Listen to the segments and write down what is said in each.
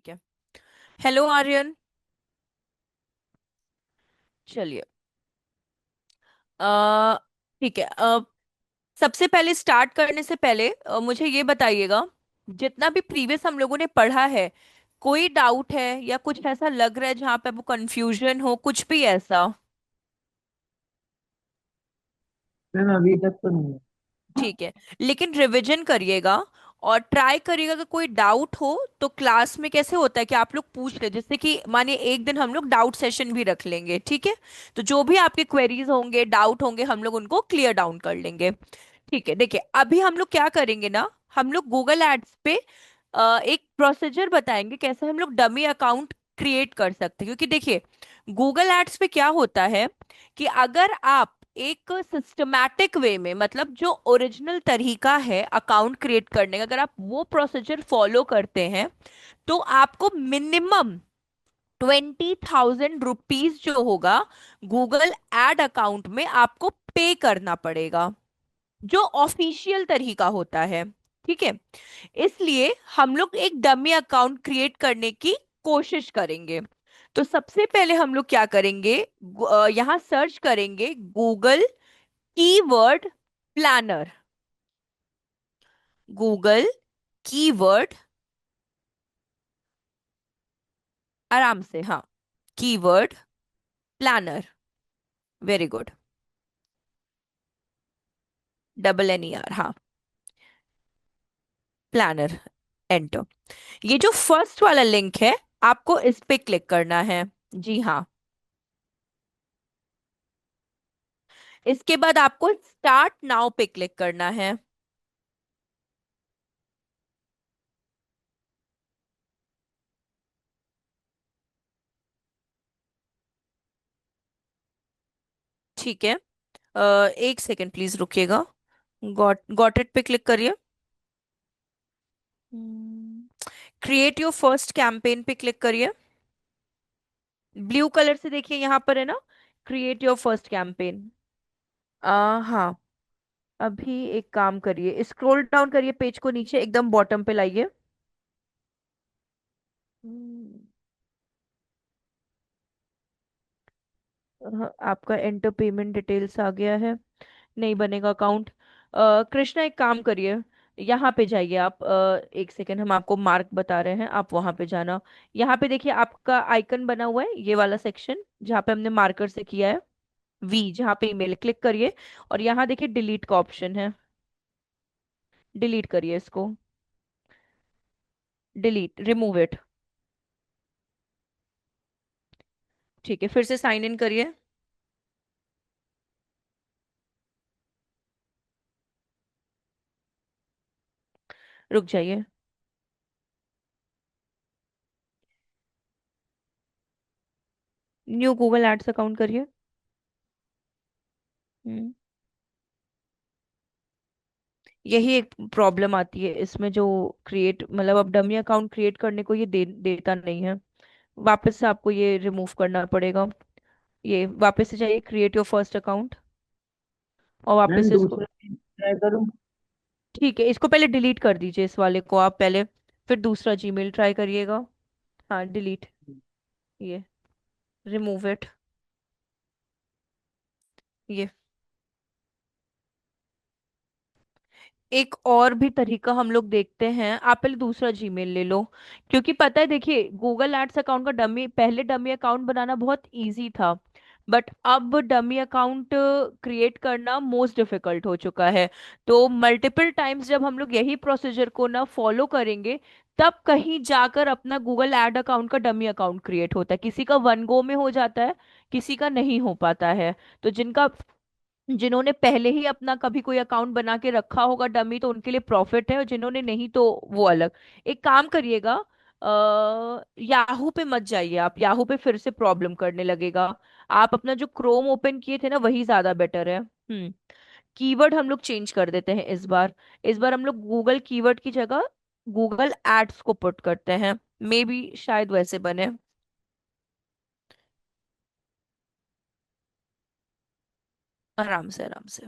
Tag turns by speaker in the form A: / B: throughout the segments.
A: ठीक है। हेलो आर्यन। चलिए। अ ठीक है। सबसे पहले स्टार्ट करने से पहले मुझे ये बताइएगा, जितना भी प्रीवियस हम लोगों ने पढ़ा है, कोई डाउट है या कुछ ऐसा लग रहा है जहाँ पे आपको कंफ्यूजन हो, कुछ भी ऐसा?
B: मैम अभी तक तो नहीं है।
A: ठीक है। लेकिन रिवीजन करिएगा और ट्राई करिएगा कि कोई डाउट हो तो क्लास में कैसे होता है कि आप लोग पूछ ले, जैसे कि मानिए एक दिन हम लोग डाउट सेशन भी रख लेंगे, ठीक है? तो जो भी आपके क्वेरीज होंगे, डाउट होंगे, हम लोग उनको क्लियर डाउन कर लेंगे। ठीक है। देखिए, अभी हम लोग क्या करेंगे ना, हम लोग गूगल एड्स पे एक प्रोसीजर बताएंगे कैसे हम लोग डमी अकाउंट क्रिएट कर सकते हैं। क्योंकि देखिए, गूगल एड्स पे क्या होता है कि अगर आप एक सिस्टमैटिक वे में, मतलब जो ओरिजिनल तरीका है अकाउंट क्रिएट करने का, अगर आप वो प्रोसीजर फॉलो करते हैं तो आपको मिनिमम 20,000 रुपीज जो होगा गूगल एड अकाउंट में आपको पे करना पड़ेगा, जो ऑफिशियल तरीका होता है। ठीक है। इसलिए हम लोग एक डमी अकाउंट क्रिएट करने की कोशिश करेंगे। तो सबसे पहले हम लोग क्या करेंगे, यहाँ सर्च करेंगे Google keyword planner. Google keyword, आराम से, हाँ, keyword planner. Very good. Double N E R, हाँ, प्लानर। एंटर। ये जो फर्स्ट वाला लिंक है, आपको इस पे क्लिक करना है। जी हाँ। इसके बाद आपको स्टार्ट नाउ पे क्लिक करना है। ठीक है। एक सेकंड प्लीज रुकिएगा। गॉट इट पे क्लिक करिए। क्रिएट योर फर्स्ट कैंपेन पे क्लिक करिए। ब्लू कलर से देखिए यहाँ पर है ना, क्रिएट योर फर्स्ट कैंपेन। हाँ। अभी एक काम करिए, स्क्रॉल डाउन करिए पेज को, नीचे एकदम बॉटम पे लाइए। हम्म, आपका एंटर पेमेंट डिटेल्स आ गया है। नहीं बनेगा अकाउंट। कृष्णा एक काम करिए, यहाँ पे जाइए आप। एक सेकेंड, हम आपको मार्क बता रहे हैं, आप वहां पे जाना। यहाँ पे देखिए आपका आइकन बना हुआ है, ये वाला सेक्शन जहाँ पे हमने मार्कर से किया है, वी, जहाँ पे ईमेल, क्लिक करिए। और यहाँ देखिए डिलीट का ऑप्शन है, डिलीट करिए इसको। Delete, remove it. ठीक है, फिर से साइन इन करिए। रुक जाइए। न्यू गूगल एड्स अकाउंट करिए। हम्म, यही एक प्रॉब्लम आती है इसमें, जो क्रिएट, मतलब अब डमी अकाउंट क्रिएट करने को ये देता नहीं है। वापस से आपको ये रिमूव करना पड़ेगा। ये वापस से जाइए, क्रिएट योर फर्स्ट अकाउंट, और वापस
B: मैम
A: से इसको।
B: दूसरा ट्राई करूँ?
A: ठीक है, इसको पहले डिलीट कर दीजिए, इस वाले को आप पहले, फिर दूसरा जीमेल ट्राई करिएगा। हाँ, डिलीट, ये, रिमूव इट, ये। एक और भी तरीका हम लोग देखते हैं, आप पहले दूसरा जीमेल ले लो। क्योंकि पता है, देखिए गूगल एड्स अकाउंट का डमी, पहले डमी अकाउंट बनाना बहुत इजी था, बट अब डमी अकाउंट क्रिएट करना मोस्ट डिफिकल्ट हो चुका है। तो मल्टीपल टाइम्स जब हम लोग यही प्रोसीजर को ना फॉलो करेंगे, तब कहीं जाकर अपना गूगल एड अकाउंट का डमी अकाउंट क्रिएट होता है। किसी का वन गो में हो जाता है, किसी का नहीं हो पाता है। तो जिन्होंने पहले ही अपना कभी कोई अकाउंट बना के रखा होगा डमी, तो उनके लिए प्रॉफिट है, और जिन्होंने नहीं तो वो अलग। एक काम करिएगा, याहू पे मत जाइए आप, याहू पे फिर से प्रॉब्लम करने लगेगा। आप अपना जो क्रोम ओपन किए थे ना, वही ज्यादा बेटर है। कीवर्ड हम लोग चेंज कर देते हैं इस बार। इस बार हम लोग गूगल कीवर्ड की जगह गूगल एड्स को पुट करते हैं। मे बी शायद वैसे बने। आराम से, आराम से।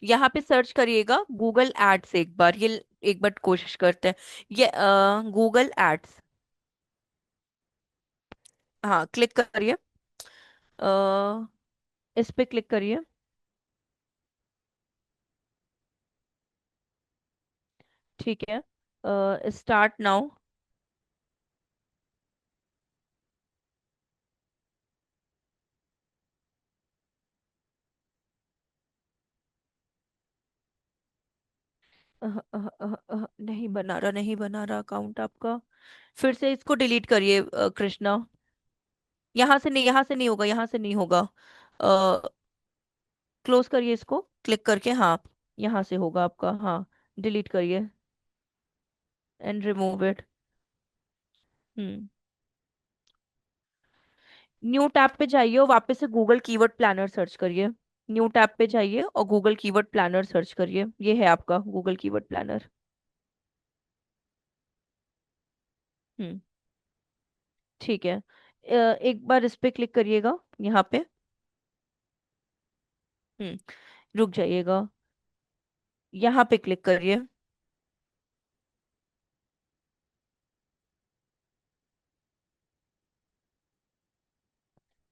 A: यहाँ पे सर्च करिएगा गूगल एड्स, एक बार ये, एक बार कोशिश करते हैं। ये गूगल एड्स, हाँ क्लिक करिए। अ, इस पे क्लिक करिए। ठीक है, स्टार्ट नाउ। नहीं बना रहा, नहीं बना रहा अकाउंट आपका। फिर से इसको डिलीट करिए कृष्णा। यहाँ से नहीं, यहाँ से नहीं होगा, यहाँ से नहीं होगा। क्लोज करिए इसको क्लिक करके, हाँ यहाँ से होगा आपका, हाँ। डिलीट करिए and remove it. Hmm. New tab पे जाइए और वापस से गूगल कीवर्ड प्लानर सर्च करिए। न्यू टैब पे जाइए और गूगल कीवर्ड प्लानर सर्च करिए, ये है आपका गूगल कीवर्ड प्लानर। हम्म। ठीक है, एक बार इस पे क्लिक करिएगा, यहाँ पे। हम्म। रुक जाइएगा, यहाँ पे क्लिक करिए।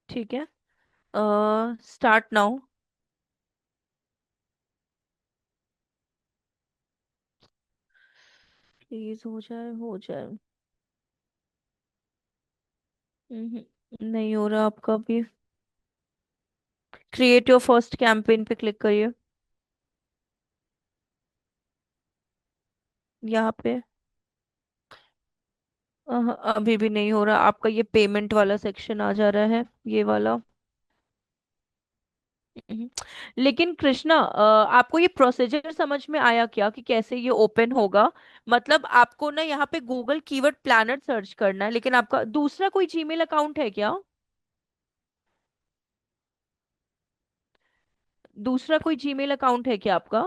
A: ठीक है, स्टार्ट नाउ। प्लीज हो जाए, हो जाए। नहीं हो रहा आपका भी। क्रिएट योर फर्स्ट कैंपेन पे क्लिक करिए, यहाँ पे। अभी भी नहीं हो रहा आपका, ये पेमेंट वाला सेक्शन आ जा रहा है, ये वाला। हम्म। लेकिन कृष्णा, आपको ये प्रोसीजर समझ में आया क्या कि कैसे ये ओपन होगा? मतलब आपको ना यहाँ पे गूगल कीवर्ड प्लानर सर्च करना है, लेकिन आपका दूसरा कोई जीमेल अकाउंट है क्या? दूसरा कोई जीमेल अकाउंट है क्या आपका?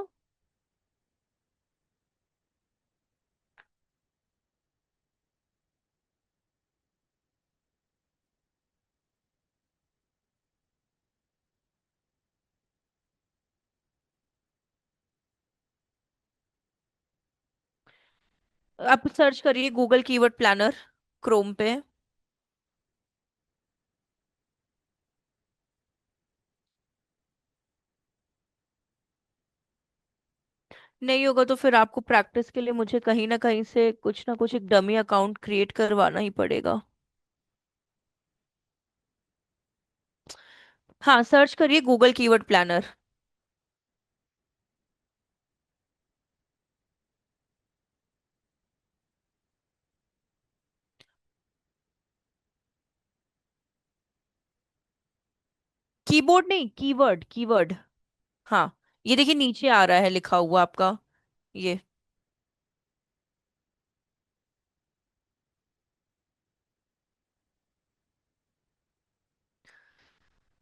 A: आप सर्च करिए गूगल कीवर्ड प्लानर क्रोम पे। नहीं होगा तो फिर आपको प्रैक्टिस के लिए मुझे कहीं ना कहीं से कुछ ना कुछ एक डमी अकाउंट क्रिएट करवाना ही पड़ेगा। हाँ, सर्च करिए गूगल कीवर्ड प्लानर। कीबोर्ड नहीं, कीवर्ड, कीवर्ड। हाँ, ये देखिए नीचे आ रहा है लिखा हुआ आपका, ये।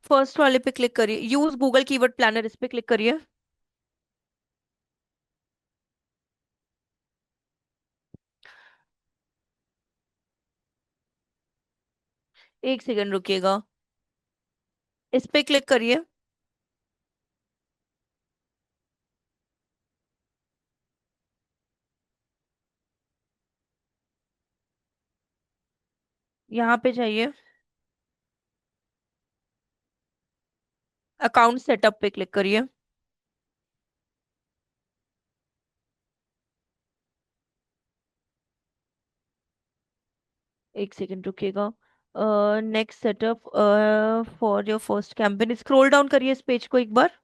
A: फर्स्ट वाले पे क्लिक करिए, यूज गूगल कीवर्ड प्लानर, इस पे क्लिक करिए। एक सेकंड रुकिएगा, इस पे क्लिक करिए। यहाँ पे जाइए, अकाउंट सेटअप पे क्लिक करिए। एक सेकंड रुकिएगा। Next setup for your first campaign, scroll down करिए इस पेज को एक बार,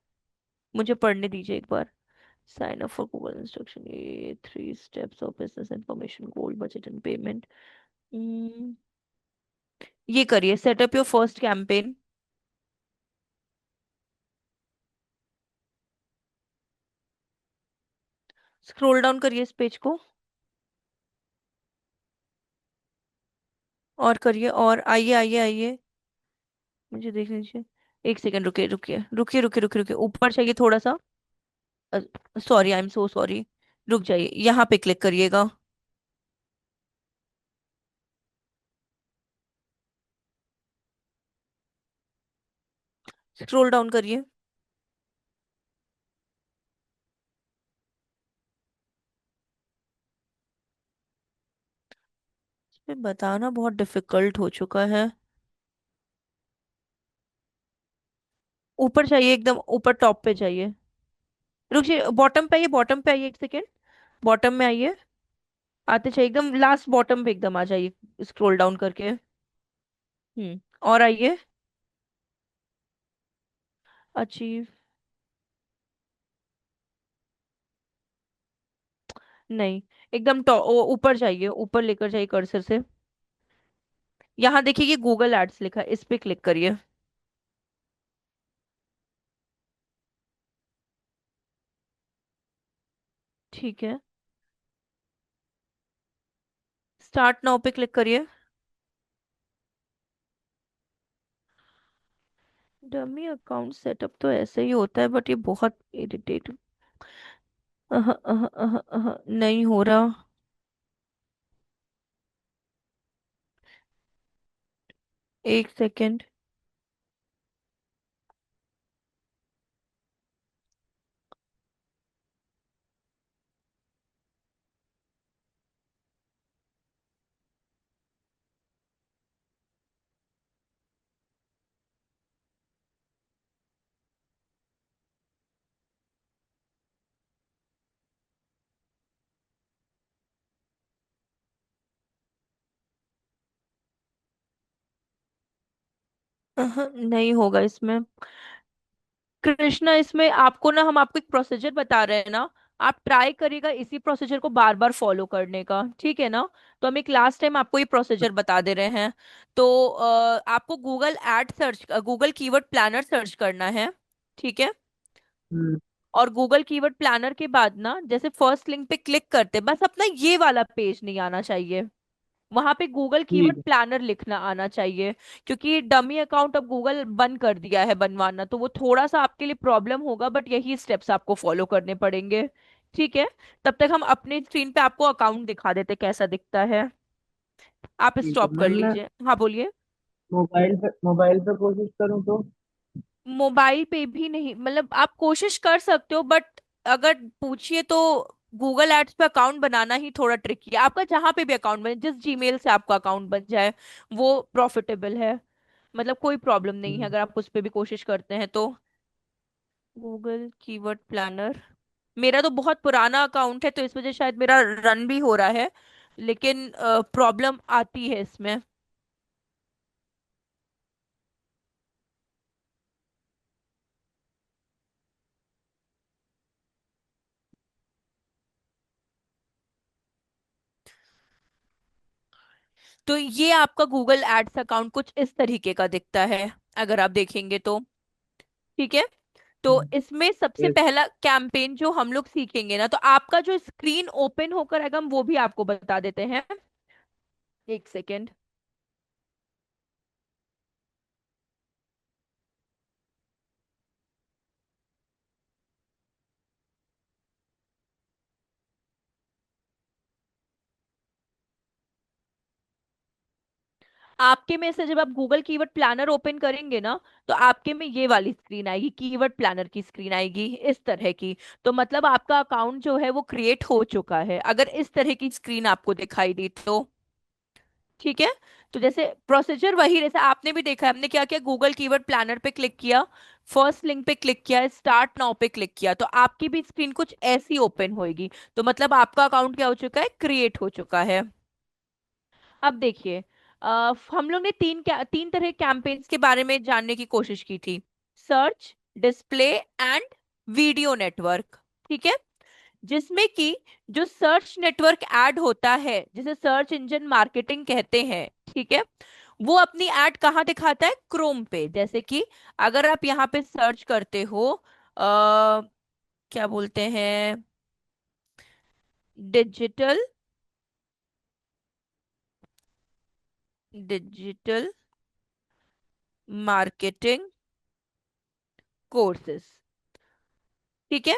A: मुझे पढ़ने दीजिए एक बार। Sign up for Google instruction, ये 3 steps of business information, goal budget and payment. ये करिए setup your first campaign. Scroll down करिए इस पेज को, और करिए, और आइए आइए आइए, मुझे देख लीजिए। एक सेकंड रुकिए रुकिए रुकिए रुकिए रुकिए रुकिए, ऊपर चाहिए थोड़ा सा। Sorry, I am so sorry. रुक जाइए, यहाँ पे क्लिक करिएगा। स्क्रॉल डाउन करिए। बताना बहुत डिफिकल्ट हो चुका है। ऊपर चाहिए, एकदम ऊपर टॉप पे चाहिए। रुकिए, बॉटम पे आइए, बॉटम पे आइए, एक सेकेंड। बॉटम में आइए। आते चाहिए एकदम लास्ट बॉटम पे, एकदम आ जाइए स्क्रॉल डाउन करके। और आइए। अचीव। नहीं, एकदम ऊपर जाइए, ऊपर लेकर जाइए कर्सर से। यहाँ देखिए ये गूगल एड्स लिखा है, इस पे क्लिक करिए। ठीक है, स्टार्ट नाउ पे क्लिक करिए। डमी अकाउंट सेटअप तो ऐसे ही होता है, बट ये बहुत इरिटेट। नहीं हो रहा। एक सेकेंड। नहीं होगा इसमें। कृष्णा, इसमें आपको ना, हम आपको एक प्रोसीजर बता रहे हैं ना, आप ट्राई करिएगा इसी प्रोसीजर को बार बार फॉलो करने का, ठीक है ना। तो हम एक लास्ट टाइम आपको ये प्रोसीजर बता दे रहे हैं। तो आपको Google ad search, Google keyword planner search करना है। ठीक है।
B: हम्म।
A: और गूगल कीवर्ड प्लानर के बाद ना, जैसे फर्स्ट लिंक पे क्लिक करते बस अपना ये वाला पेज नहीं आना चाहिए, वहां पे गूगल कीवर्ड
B: ठीक है।
A: प्लानर लिखना आना चाहिए। क्योंकि डमी अकाउंट अब गूगल बंद कर दिया है बनवाना, तो वो थोड़ा सा आपके लिए प्रॉब्लम होगा, बट यही स्टेप्स आपको फॉलो करने पड़ेंगे। ठीक है। तब तक हम अपने स्क्रीन पे आपको अकाउंट दिखा देते कैसा दिखता है। आप
B: ठीक है
A: स्टॉप कर
B: मैम, मैं
A: लीजिए, हाँ बोलिए।
B: मोबाइल पे कोशिश करूँ तो?
A: मोबाइल पे भी नहीं, मतलब आप कोशिश कर सकते हो, बट अगर पूछिए तो गूगल एड्स पे अकाउंट बनाना ही थोड़ा ट्रिकी है। आपका जहां पे भी अकाउंट बने, जिस जीमेल से आपका अकाउंट बन जाए, वो प्रॉफिटेबल है। मतलब कोई प्रॉब्लम नहीं है
B: हम्म।
A: अगर आप उस पे भी कोशिश करते हैं तो। Google keyword planner. मेरा तो बहुत पुराना अकाउंट है, तो इस वजह शायद मेरा रन भी हो रहा है, लेकिन प्रॉब्लम आती है इसमें। तो ये आपका गूगल एड्स अकाउंट कुछ इस तरीके का दिखता है, अगर आप देखेंगे तो। ठीक है। तो इसमें सबसे
B: ये
A: पहला कैंपेन जो हम लोग सीखेंगे ना, तो आपका जो स्क्रीन ओपन होकर आएगा, हम वो भी आपको बता देते हैं। एक सेकेंड। आपके में से जब आप गूगल कीवर्ड प्लानर ओपन करेंगे ना, तो आपके में ये वाली स्क्रीन आएगी, कीवर्ड प्लानर की स्क्रीन आएगी इस तरह की। तो मतलब आपका अकाउंट जो है वो क्रिएट हो चुका है, अगर इस तरह की स्क्रीन आपको दिखाई दी तो। ठीक है। तो जैसे प्रोसीजर वही, जैसे आपने भी देखा है, हमने क्या किया, गूगल कीवर्ड प्लानर पे क्लिक किया, फर्स्ट लिंक पे क्लिक किया, स्टार्ट नाउ पे क्लिक किया, तो आपकी भी स्क्रीन कुछ ऐसी ओपन होएगी। तो मतलब आपका अकाउंट क्या हो चुका है, क्रिएट हो चुका है। अब देखिए, हम लोग ने तीन तरह कैंपेन्स के बारे में जानने की कोशिश की थी। Search, display and video network. ठीक है। जिसमें कि जो सर्च नेटवर्क ऐड होता है, जिसे सर्च इंजन मार्केटिंग कहते हैं, ठीक है, वो अपनी ऐड कहाँ दिखाता है, क्रोम पे। जैसे कि अगर आप यहाँ पे सर्च करते हो, क्या बोलते हैं, डिजिटल, डिजिटल मार्केटिंग कोर्सेस। ठीक है।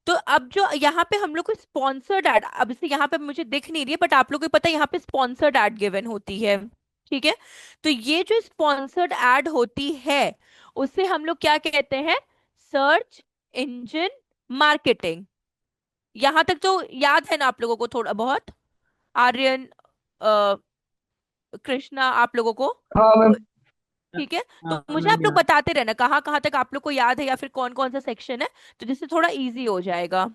A: तो अब जो यहाँ पे हम लोग को स्पॉन्सर्ड एड, अब इसे यहाँ पे मुझे दिख नहीं रही है, बट आप लोग को पता है यहाँ पे स्पॉन्सर्ड एड गिवन होती है। ठीक है। तो ये जो स्पॉन्सर्ड एड होती है, उसे हम लोग क्या कहते हैं, सर्च इंजन मार्केटिंग। यहां तक तो याद है ना आप लोगों को थोड़ा बहुत, आर्यन, कृष्णा आप लोगों को?
B: हाँ मैम।
A: तो ठीक है, तो
B: हाँ
A: मुझे
B: मैम
A: आप लोग
B: याद।
A: बताते रहना कहाँ कहाँ तक आप लोग को याद है या फिर कौन कौन सा सेक्शन है, तो जिससे थोड़ा इजी हो जाएगा।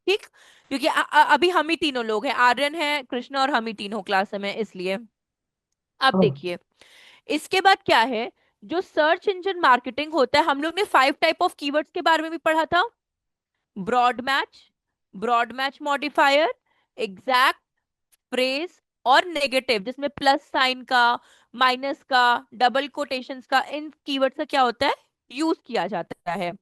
A: ठीक, क्योंकि अभी हम ही तीनों लोग हैं, आर्यन है, कृष्णा और हम ही तीनों क्लास में, इसलिए। अब
B: हाँ
A: देखिए, इसके बाद क्या है, जो सर्च इंजन मार्केटिंग होता है, हम लोग ने 5 टाइप ऑफ कीवर्ड्स के बारे में भी पढ़ा था। Broad match, broad match modifier, exact, phrase और नेगेटिव, जिसमें प्लस साइन का, माइनस का, डबल कोटेशंस का, इन कीवर्ड्स का क्या होता है, यूज किया जाता है।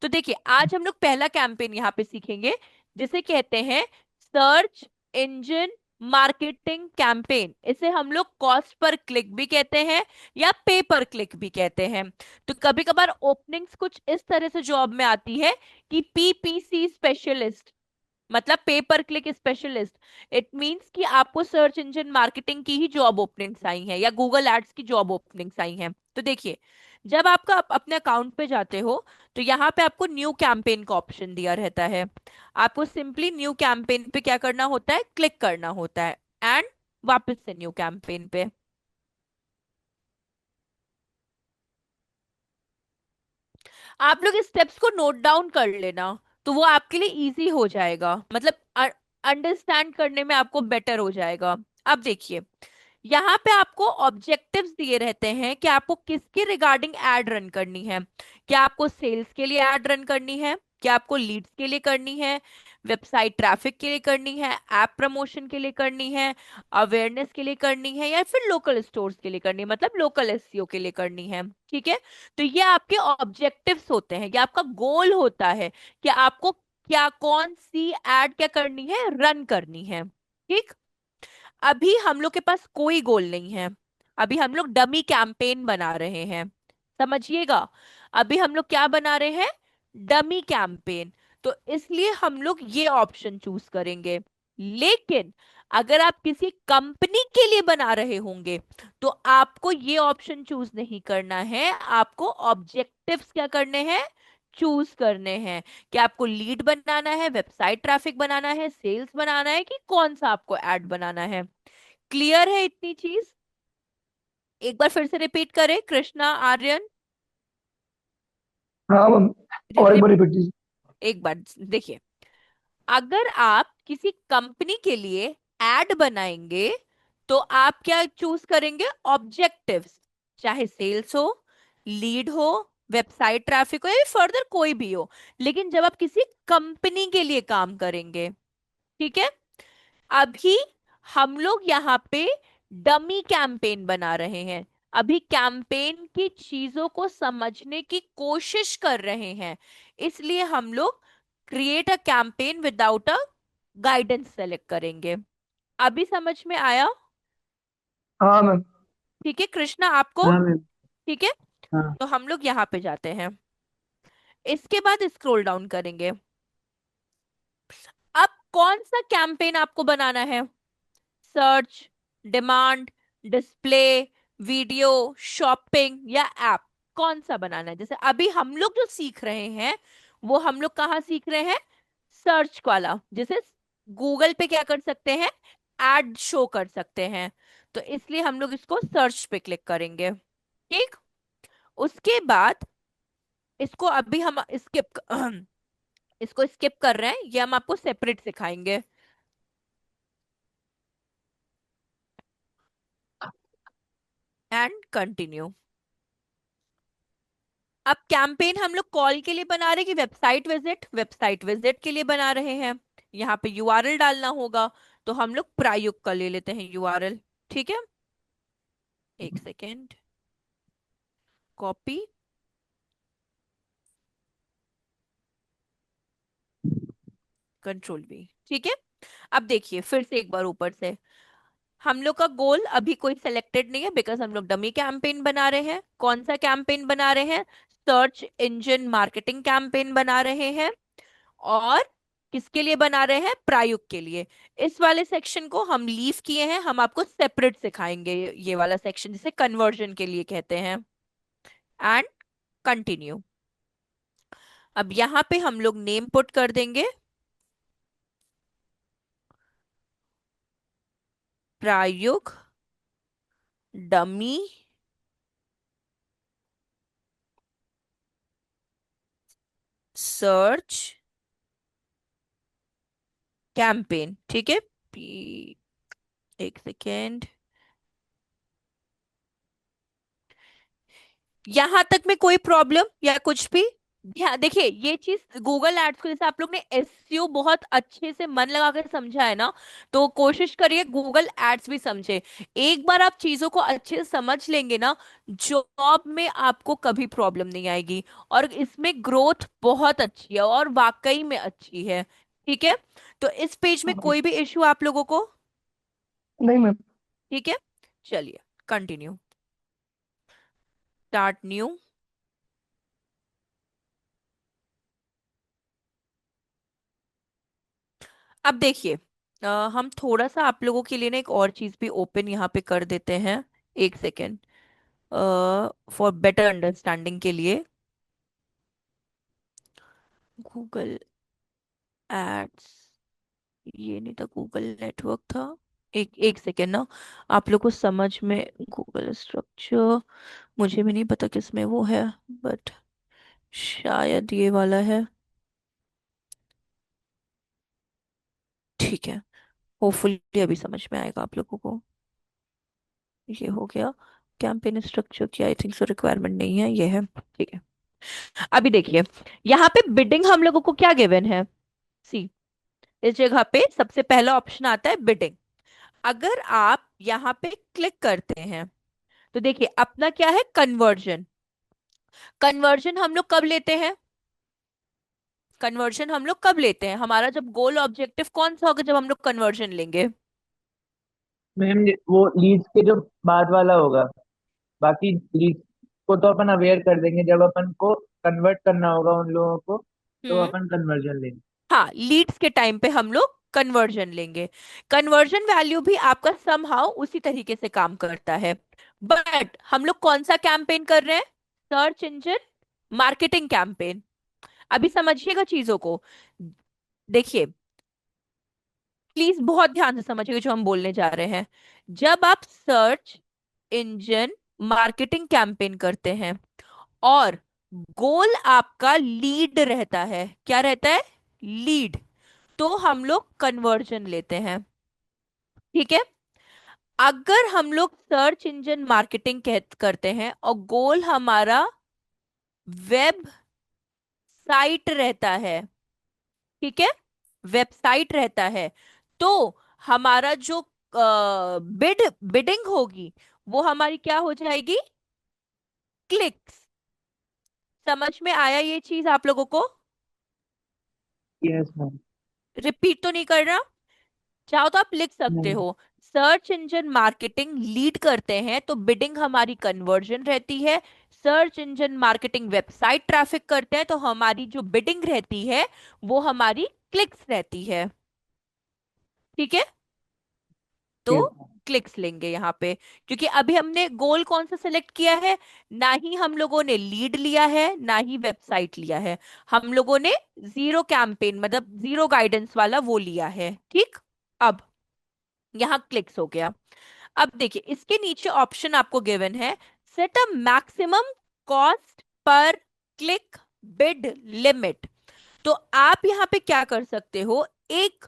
A: तो देखिए, आज हम लोग पहला कैंपेन यहाँ पे सीखेंगे, जिसे कहते हैं सर्च इंजन मार्केटिंग कैंपेन। इसे हम लोग कॉस्ट पर क्लिक भी कहते हैं या पे पर क्लिक भी कहते हैं। तो कभी कभार ओपनिंग्स कुछ इस तरह से जॉब में आती है कि पीपीसी स्पेशलिस्ट, मतलब पे पर क्लिक स्पेशलिस्ट। इट मींस कि आपको सर्च इंजन मार्केटिंग की ही जॉब ओपनिंग्स आई हैं या गूगल एड्स की जॉब ओपनिंग्स आई हैं। तो देखिए, जब आपका अपने अकाउंट पे जाते हो, तो यहाँ पे आपको न्यू कैंपेन का ऑप्शन दिया रहता है। आपको सिंपली न्यू कैंपेन पे क्या करना होता है, क्लिक करना होता है, एंड वापस से न्यू कैंपेन पे। आप लोग इस स्टेप्स को नोट डाउन कर लेना, तो वो आपके लिए इजी हो जाएगा, मतलब अंडरस्टैंड करने में आपको बेटर हो जाएगा। अब देखिए, यहाँ पे आपको ऑब्जेक्टिव्स दिए रहते हैं कि आपको किसके रिगार्डिंग एड रन करनी है। क्या आपको सेल्स के लिए एड रन करनी है, क्या आपको लीड्स के लिए करनी है, वेबसाइट ट्रैफिक के लिए करनी है, ऐप प्रमोशन के लिए करनी है, अवेयरनेस के लिए करनी है, या फिर लोकल स्टोर्स के लिए करनी है, मतलब लोकल एसईओ के लिए करनी है। ठीक है, तो ये आपके ऑब्जेक्टिव्स होते हैं, ये आपका गोल होता है कि आपको क्या, कौन सी एड क्या करनी है, रन करनी है। ठीक, अभी हम लोग के पास कोई गोल नहीं है, अभी हम लोग डमी कैंपेन बना रहे हैं, समझिएगा। अभी हम लोग क्या बना रहे हैं, डमी कैंपेन। तो इसलिए हम लोग ये ऑप्शन चूज करेंगे। लेकिन अगर आप किसी कंपनी के लिए बना रहे होंगे, तो आपको ये ऑप्शन चूज नहीं करना है, आपको ऑब्जेक्टिव्स क्या करने हैं, चूज करने हैं। कि आपको लीड बनाना है, वेबसाइट ट्रैफिक बनाना है, सेल्स बनाना है, कि कौन सा आपको ऐड बनाना है। क्लियर है इतनी चीज? एक बार फिर से रिपीट करें, कृष्णा, आर्यन।
B: हाँ मैम।
A: रि,
B: और एक
A: रि,
B: बार रिपीट कीजिए।
A: एक बार देखिए, अगर आप किसी कंपनी के लिए एड बनाएंगे, तो आप क्या चूज करेंगे, ऑब्जेक्टिव्स, चाहे सेल्स हो, लीड हो, वेबसाइट ट्रैफिक हो, या फर्दर कोई भी हो। लेकिन जब आप किसी कंपनी के लिए काम करेंगे, ठीक है, अभी हम लोग यहाँ पे डमी कैंपेन बना रहे हैं, अभी कैंपेन की चीजों को समझने की कोशिश कर रहे हैं, इसलिए हम लोग create a campaign without a guidance select करेंगे। अभी समझ में आया?
B: हाँ मैम।
A: ठीक है कृष्णा, आपको?
B: हाँ मैम।
A: ठीक है,
B: हाँ।
A: तो हम लोग यहाँ पे जाते हैं, इसके बाद स्क्रॉल डाउन करेंगे। अब कौन सा कैंपेन आपको बनाना है, search, demand, display, video, shopping या ऐप, कौन सा बनाना है? जैसे अभी हम लोग जो सीख रहे हैं, वो हम लोग कहाँ सीख रहे हैं, सर्च वाला, जैसे गूगल पे क्या कर सकते हैं, एड शो कर सकते हैं। तो इसलिए हम लोग इसको सर्च पे क्लिक करेंगे। ठीक, उसके बाद इसको अभी हम स्किप इसको स्किप कर रहे हैं, ये हम आपको सेपरेट सिखाएंगे। And continue. अब कैंपेन हम लोग कॉल के लिए बना रहे हैं कि वेबसाइट विजिट, वेबसाइट विजिट के लिए बना रहे हैं। यहाँ पे यूआरएल डालना होगा, तो हम लोग प्रायुक्त का ले लेते हैं यूआरएल। ठीक है, एक सेकेंड, कॉपी, कंट्रोल वी। ठीक है, अब देखिए फिर से एक बार ऊपर से, हम लोग का गोल अभी कोई सिलेक्टेड नहीं है, बिकॉज हम लोग डमी कैंपेन बना रहे हैं। कौन सा कैंपेन बना रहे हैं, सर्च इंजन मार्केटिंग कैंपेन बना रहे हैं। और किसके लिए बना रहे हैं, प्रायुक्त के लिए। इस वाले सेक्शन को हम लीव किए हैं, हम आपको सेपरेट सिखाएंगे ये वाला सेक्शन, जिसे कन्वर्जन के लिए कहते हैं। And continue. अब यहाँ पे हम लोग नेम पुट कर देंगे, प्रायुक्त डमी सर्च कैंपेन, ठीक है। पी, एक सेकेंड, यहां तक में कोई प्रॉब्लम या कुछ भी? ध्यान देखिए, ये चीज गूगल एड्स को जैसे आप लोग ने एसईओ बहुत अच्छे से मन लगा कर समझा है ना, तो कोशिश करिए गूगल एड्स भी समझे। एक बार आप चीजों को अच्छे से समझ लेंगे ना, जॉब में आपको कभी प्रॉब्लम नहीं आएगी। और इसमें ग्रोथ बहुत अच्छी है, और वाकई में अच्छी है। ठीक है, तो इस पेज में
B: हाँ,
A: कोई भी इश्यू आप लोगों को?
B: नहीं मैम।
A: ठीक है, चलिए कंटिन्यू, स्टार्ट न्यू। अब देखिए, हम थोड़ा सा आप लोगों के लिए ना एक और चीज भी ओपन यहाँ पे कर देते हैं। एक सेकेंड, फॉर बेटर अंडरस्टैंडिंग के लिए। गूगल एड्स, ये नहीं था, गूगल नेटवर्क था। एक एक सेकेंड ना, आप लोग को समझ में। गूगल स्ट्रक्चर, मुझे भी नहीं पता किस में वो है, बट शायद ये वाला है। ठीक है, होपफुली अभी समझ में आएगा आप लोगों को। ये हो गया। कैंपेन स्ट्रक्चर की आई थिंक सो रिक्वायरमेंट नहीं है, ये है। ठीक है, अभी देखिए, यहाँ पे बिडिंग हम लोगों को क्या गिवन है? सी, इस जगह पे सबसे पहला ऑप्शन आता है बिडिंग। अगर आप यहाँ पे क्लिक करते हैं तो देखिए अपना क्या है, कन्वर्जन। कन्वर्जन हम लोग कब लेते हैं? कन्वर्जन हम लोग कब लेते हैं? हमारा जब गोल ऑब्जेक्टिव कौन सा होगा जब हम लोग कन्वर्जन लेंगे?
B: मैम वो लीड्स के जो बाद वाला होगा। बाकी लीड्स को तो अपन अवेयर कर देंगे जब अपन को कन्वर्ट करना होगा उन लोगों को, तो
A: हम्म,
B: अपन कन्वर्जन लेंगे।
A: हाँ, लीड्स के टाइम पे हम लोग कन्वर्जन लेंगे। कन्वर्जन वैल्यू भी आपका समहाउ उसी तरीके से काम करता है। बट हम लोग कौन सा कैंपेन कर रहे हैं? Search engine marketing campaign. अभी समझिएगा चीजों को, देखिए, प्लीज बहुत ध्यान से समझिएगा जो हम बोलने जा रहे हैं। जब आप सर्च इंजन मार्केटिंग कैंपेन करते हैं और गोल आपका लीड रहता है, क्या रहता है? लीड, तो हम लोग कन्वर्जन लेते हैं। ठीक है, अगर हम लोग सर्च इंजन मार्केटिंग करते हैं और गोल हमारा वेब साइट रहता है, ठीक है, वेबसाइट रहता है, तो हमारा जो बिडिंग होगी वो हमारी क्या हो जाएगी? क्लिक्स। समझ में आया ये चीज आप लोगों को?
B: Yes ma'am.
A: रिपीट तो नहीं कर रहा, चाहो तो आप लिख सकते
B: नहीं।
A: हो। सर्च इंजन मार्केटिंग लीड करते हैं तो बिडिंग हमारी कन्वर्जन रहती है। Search engine marketing website traffic करते हैं तो हमारी जो बिडिंग रहती है वो हमारी क्लिक्स रहती है। ठीक है, तो
B: यस।
A: क्लिक्स लेंगे यहाँ पे, क्योंकि अभी हमने गोल कौन सा सिलेक्ट किया है? ना ही हम लोगों ने लीड लिया है, ना ही वेबसाइट लिया है। हम लोगों ने जीरो कैंपेन मतलब जीरो गाइडेंस वाला वो लिया है। ठीक, अब यहाँ क्लिक्स हो गया। अब देखिए इसके नीचे ऑप्शन आपको गिवन है, set a maximum cost per click bid limit. तो आप यहाँ पे क्या कर सकते हो, एक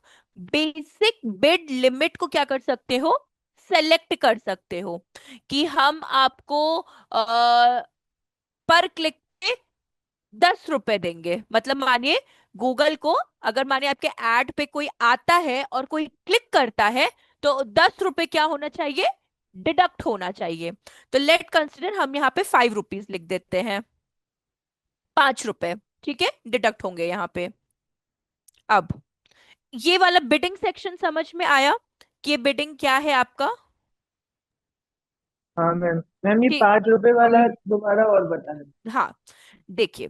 A: बेसिक बिड लिमिट को क्या कर सकते हो, सेलेक्ट कर सकते हो, कि हम आपको पर क्लिक पे 10 रुपए देंगे। मतलब मानिए गूगल को, अगर मानिए आपके एड पे कोई आता है और कोई क्लिक करता है, तो 10 रुपए क्या होना चाहिए? डिडक्ट होना चाहिए। तो लेट कंसिडर हम यहाँ पे 5 रुपीज लिख देते हैं, 5 रुपए, ठीक है, डिडक्ट होंगे यहाँ पे। अब ये वाला बिडिंग सेक्शन समझ में आया कि ये बिडिंग क्या है आपका?
B: हाँ मैम। मैम ये
A: ठीक,
B: 5 रुपए वाला दोबारा और बता दें।
A: हाँ, देखिए,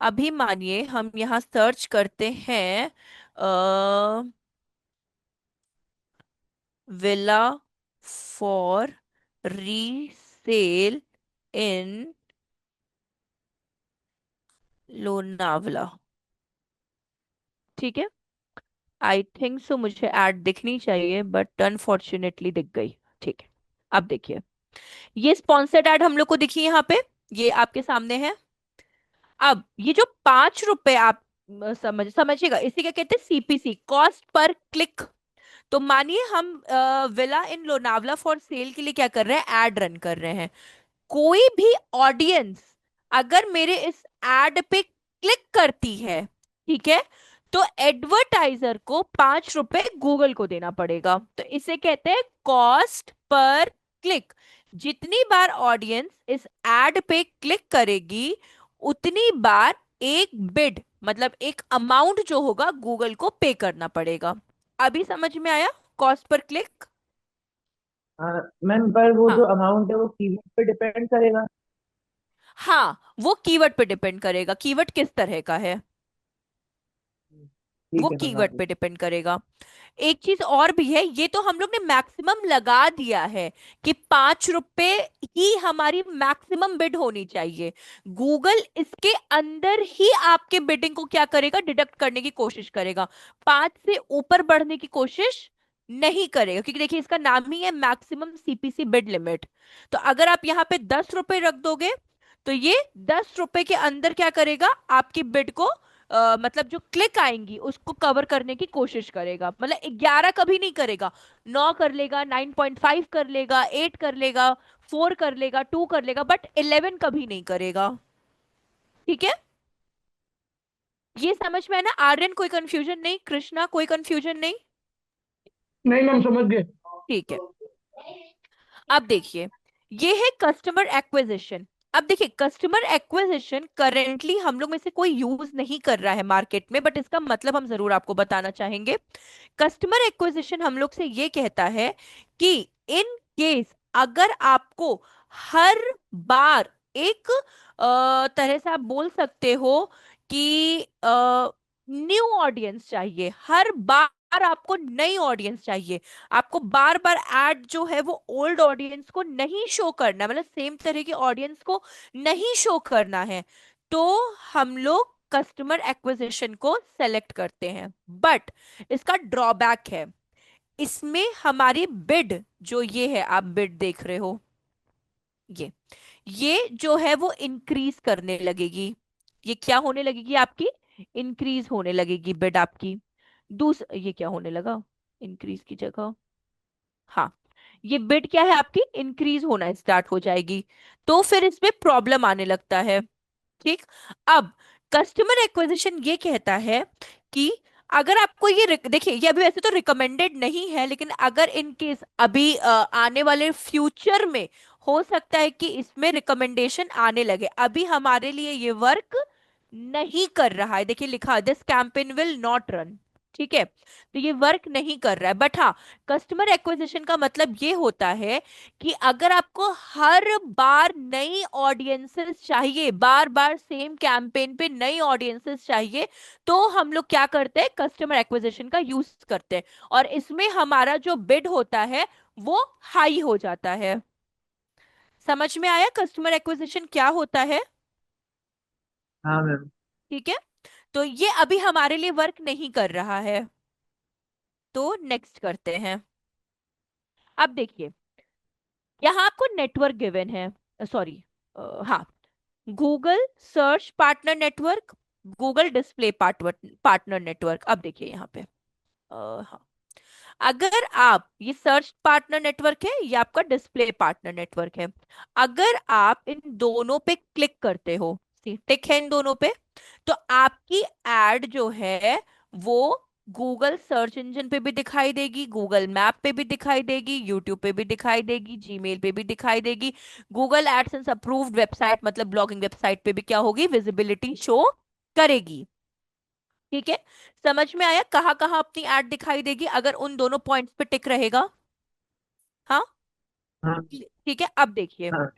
A: अभी मानिए हम यहाँ सर्च करते हैं विला फॉर रीसेल इन लोनावला। ठीक है, आई थिंक सो मुझे ऐड दिखनी चाहिए बट अनफॉर्चुनेटली दिख गई। ठीक है, अब देखिए, ये स्पॉन्सर्ड एड हम लोग को दिखी यहाँ पे, ये आपके सामने है। अब ये जो 5 रुपए आप समझिएगा, इसी क्या कहते हैं, सीपीसी, कॉस्ट पर क्लिक। तो मानिए हम villa in Lonavala for sale के लिए क्या कर रहे हैं, एड रन कर रहे हैं। कोई भी ऑडियंस अगर मेरे इस एड पे क्लिक करती है, ठीक है, तो एडवर्टाइजर को 5 रुपए गूगल को देना पड़ेगा। तो इसे कहते हैं कॉस्ट पर क्लिक। जितनी बार ऑडियंस इस एड पे क्लिक करेगी, उतनी बार एक बिड, मतलब एक अमाउंट जो होगा गूगल को पे करना पड़ेगा। अभी समझ में आया, कॉस्ट पर क्लिक।
B: हाँ मैम, पर वो जो
A: हाँ।
B: अमाउंट है वो कीमत पे डिपेंड करेगा।
A: हाँ, वो कीवर्ड पे डिपेंड करेगा, कीवर्ड किस तरह का है, वो
B: ठीक है मैम,
A: कीवर्ड
B: आगे।
A: पे डिपेंड करेगा। एक चीज और भी है, ये तो हम लोग ने मैक्सिमम लगा दिया है कि 5 रुपए ही हमारी मैक्सिमम बिड होनी चाहिए। गूगल इसके अंदर ही आपके बिडिंग को क्या करेगा, डिडक्ट करने की कोशिश करेगा। 5 से ऊपर बढ़ने की कोशिश नहीं करेगा, क्योंकि देखिए इसका नाम ही है मैक्सिमम सीपीसी बिड लिमिट। तो अगर आप यहाँ पे 10 रुपए रख दोगे, तो ये 10 रुपए के अंदर क्या करेगा, आपकी बिड को मतलब जो क्लिक आएंगी उसको कवर करने की कोशिश करेगा। मतलब 11 कभी नहीं करेगा, 9 कर लेगा, 9.5 कर लेगा, 8 कर लेगा, 4 कर लेगा, 2 कर लेगा, बट 11 कभी नहीं करेगा। ठीक है, ये समझ में है ना आर्यन, कोई कंफ्यूजन नहीं, कृष्णा कोई कंफ्यूजन नहीं।
B: नहीं मैम, समझ गए।
A: ठीक है, अब देखिए, ये है कस्टमर एक्विजिशन। अब देखिए कस्टमर एक्विजिशन करेंटली हम लोग में से कोई यूज नहीं कर रहा है मार्केट में, बट इसका मतलब हम जरूर आपको बताना चाहेंगे। कस्टमर एक्विजिशन हम लोग से ये कहता है कि इन केस अगर आपको हर बार एक तरह से आप बोल सकते हो कि न्यू ऑडियंस चाहिए, हर बार आपको नई ऑडियंस चाहिए, आपको बार बार एड जो है वो ओल्ड ऑडियंस को नहीं शो करना, मतलब सेम तरह की ऑडियंस को नहीं शो करना है, तो हम लोग कस्टमर एक्विजिशन को सेलेक्ट करते हैं। बट इसका ड्रॉबैक है, इसमें हमारी बिड जो ये है, आप बिड देख रहे हो, ये ये जो है वो इंक्रीज करने लगेगी। ये क्या होने लगेगी आपकी, इंक्रीज होने लगेगी बिड आपकी। ये क्या होने लगा, इंक्रीज की जगह, हाँ, ये बिड क्या है आपकी, इंक्रीज होना स्टार्ट हो जाएगी। तो फिर इसमें प्रॉब्लम आने लगता है। ठीक। अब कस्टमर एक्विजिशन ये कहता है कि अगर आपको ये देखिए, ये अभी वैसे तो रिकमेंडेड नहीं है, लेकिन अगर इन केस अभी आने वाले फ्यूचर में हो सकता है कि इसमें रिकमेंडेशन आने लगे, अभी हमारे लिए ये वर्क नहीं कर रहा है। देखिए लिखा, this campaign will not run. ठीक है, तो ये वर्क नहीं कर रहा है। बट हाँ, कस्टमर एक्विजिशन का मतलब ये होता है कि अगर आपको हर बार नई ऑडियंसेस चाहिए, बार बार सेम कैंपेन पे नई ऑडियंसेस चाहिए, तो हम लोग क्या करते हैं, कस्टमर एक्विजिशन का यूज करते हैं। और इसमें हमारा जो बिड होता है वो हाई हो जाता है। समझ में आया कस्टमर एक्विजिशन क्या होता है।
B: हाँ मैम।
A: ठीक है, तो ये अभी हमारे लिए वर्क नहीं कर रहा है, तो नेक्स्ट करते हैं। अब देखिए, यहाँ आपको नेटवर्क गिवन है, सॉरी, हाँ, Google search partner network, Google display partner network. अब देखिए यहाँ पे, हाँ, अगर आप, ये सर्च पार्टनर नेटवर्क है, ये आपका डिस्प्ले पार्टनर नेटवर्क है। अगर आप इन दोनों पे क्लिक करते हो, टिक है इन दोनों पे, तो आपकी एड जो है वो गूगल सर्च इंजन पे भी दिखाई देगी, गूगल मैप पे भी दिखाई देगी, यूट्यूब पे भी दिखाई देगी, जीमेल पे भी दिखाई देगी, गूगल एडसेंस अप्रूव्ड वेबसाइट मतलब ब्लॉगिंग वेबसाइट पे भी क्या होगी, विजिबिलिटी शो करेगी। ठीक है, समझ में आया कहाँ कहाँ अपनी एड दिखाई देगी अगर उन दोनों पॉइंट्स पे टिक रहेगा। हाँ,
B: हाँ।
A: ठीक है, अब देखिए,
B: हाँ।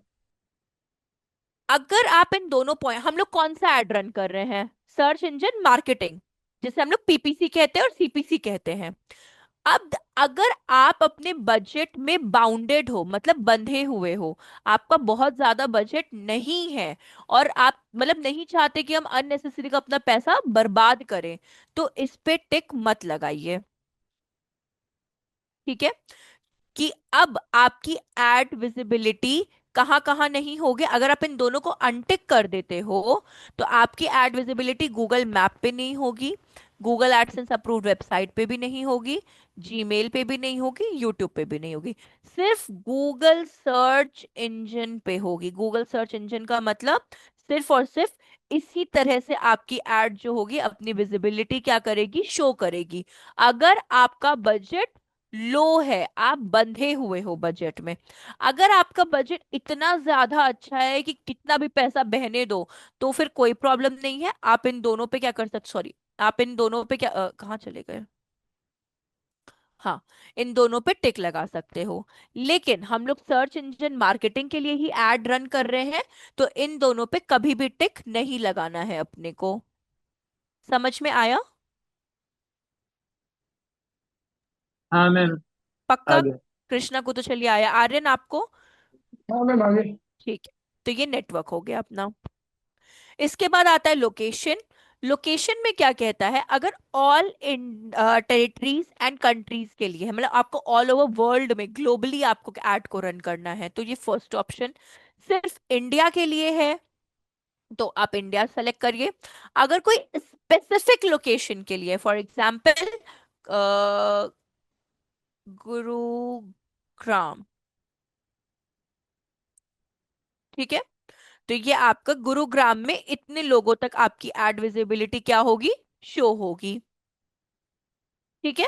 A: अगर आप इन दोनों पॉइंट, हम लोग कौन सा एड रन कर रहे हैं, सर्च इंजन मार्केटिंग, जिसे हम लोग पीपीसी कहते हैं और सीपीसी कहते हैं। अब अगर आप अपने बजट में बाउंडेड हो, मतलब बंधे हुए हो, आपका बहुत ज्यादा बजट नहीं है, और आप मतलब नहीं चाहते कि हम अननेसेसरी का अपना पैसा बर्बाद करें, तो इस पे टिक मत लगाइए। ठीक है, कि अब आपकी एड विजिबिलिटी कहाँ कहाँ नहीं होगी। अगर आप इन दोनों को अनटिक कर देते हो तो आपकी एड विजिबिलिटी गूगल मैप पे नहीं होगी, गूगल एडसेंस अप्रूव्ड वेबसाइट पे भी नहीं होगी, जीमेल पे भी नहीं होगी, यूट्यूब पे भी नहीं होगी, सिर्फ गूगल सर्च इंजन पे होगी। गूगल सर्च इंजन का मतलब सिर्फ और सिर्फ इसी तरह से आपकी एड जो होगी अपनी विजिबिलिटी क्या करेगी, शो करेगी। अगर आपका बजट लो है, आप बंधे हुए हो बजट में, अगर आपका बजट इतना ज्यादा अच्छा है कि कितना भी पैसा बहने दो, तो फिर कोई प्रॉब्लम नहीं है। आप इन दोनों पे क्या कर सकते, सॉरी, आप इन दोनों पे क्या कहाँ चले गए, हाँ, इन दोनों पे टिक लगा सकते हो। लेकिन हम लोग सर्च इंजन मार्केटिंग के लिए ही एड रन कर रहे हैं, तो इन दोनों पे कभी भी टिक नहीं लगाना है अपने को। समझ में आया?
B: हाँ मैम।
A: पक्का?
B: आगे।
A: कृष्णा को तो चलिए आया, आर्यन आपको?
B: हाँ मैम आगे।
A: ठीक है, तो ये नेटवर्क हो गया अपना। इसके बाद आता है लोकेशन। लोकेशन में क्या कहता है, अगर all in territories and countries के लिए है, मतलब आपको ऑल ओवर वर्ल्ड में ग्लोबली आपको ऐड को रन करना है, तो ये फर्स्ट ऑप्शन। सिर्फ इंडिया के लिए है तो आप इंडिया सेलेक्ट करिए। अगर कोई स्पेसिफिक लोकेशन के लिए, फॉर एग्जाम्पल गुरुग्राम, ठीक है, तो ये आपका गुरुग्राम में इतने लोगों तक आपकी एड विजिबिलिटी क्या होगी, शो होगी। ठीक है,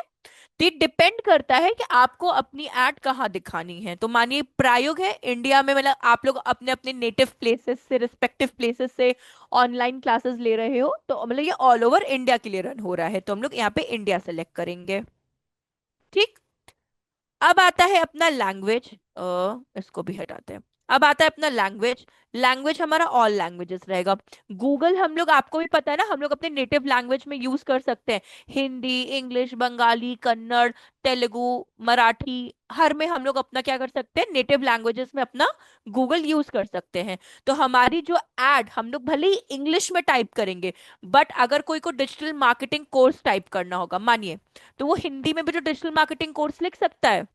A: तो ये डिपेंड करता है कि आपको अपनी एड कहाँ दिखानी है। तो मानिए प्रायोग है इंडिया में, मतलब आप लोग अपने अपने नेटिव प्लेसेस से, रिस्पेक्टिव प्लेसेस से ऑनलाइन क्लासेस ले रहे हो, तो मतलब ये ऑल ओवर इंडिया के लिए रन हो रहा है, तो हम लोग यहाँ पे इंडिया सेलेक्ट करेंगे। ठीक। अब आता है अपना लैंग्वेज, इसको भी हटाते हैं। अब आता है अपना लैंग्वेज। लैंग्वेज हमारा ऑल लैंग्वेजेस रहेगा। गूगल हम लोग, आपको भी पता है ना, हम लोग अपने नेटिव लैंग्वेज में यूज कर सकते हैं। हिंदी, इंग्लिश, बंगाली, कन्नड़, तेलुगु, मराठी, हर में हम लोग अपना क्या कर सकते हैं, नेटिव लैंग्वेजेस में अपना गूगल यूज कर सकते हैं। तो हमारी जो एड हम लोग भले ही इंग्लिश में टाइप करेंगे, बट अगर कोई को डिजिटल मार्केटिंग कोर्स टाइप करना होगा मानिए, तो वो हिंदी में भी जो डिजिटल मार्केटिंग कोर्स लिख सकता है।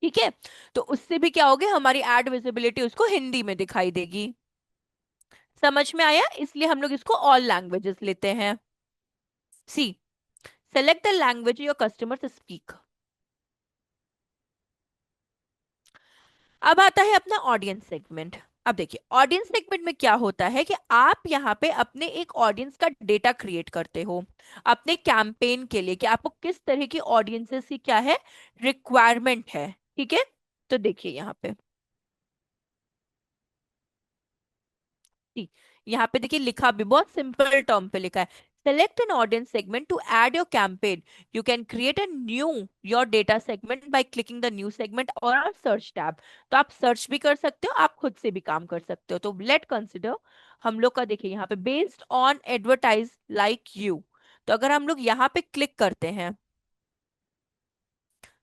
A: ठीक है, तो उससे भी क्या होगी, हमारी एड विजिबिलिटी उसको हिंदी में दिखाई देगी। समझ में आया? इसलिए हम लोग इसको ऑल लैंग्वेजेस लेते हैं। See, select the language your customers speak. अब आता है अपना ऑडियंस सेगमेंट। अब देखिए ऑडियंस सेगमेंट में क्या होता है कि आप यहाँ पे अपने एक ऑडियंस का डेटा क्रिएट करते हो अपने कैंपेन के लिए, कि आपको किस तरह की ऑडियंसेस की क्या है, रिक्वायरमेंट है। ठीक है, तो देखिए यहाँ पे, जी, यहाँ पे देखिए लिखा भी बहुत सिंपल टर्म पे लिखा है, select an audience segment to add your campaign, you can create a new your data segment by clicking the new segment और सर्च टैब। तो आप सर्च भी कर सकते हो, आप खुद से भी काम कर सकते हो। तो लेट कंसिडर हम लोग का, देखिए यहाँ पे based on advertise like you, तो अगर हम लोग यहाँ पे क्लिक करते हैं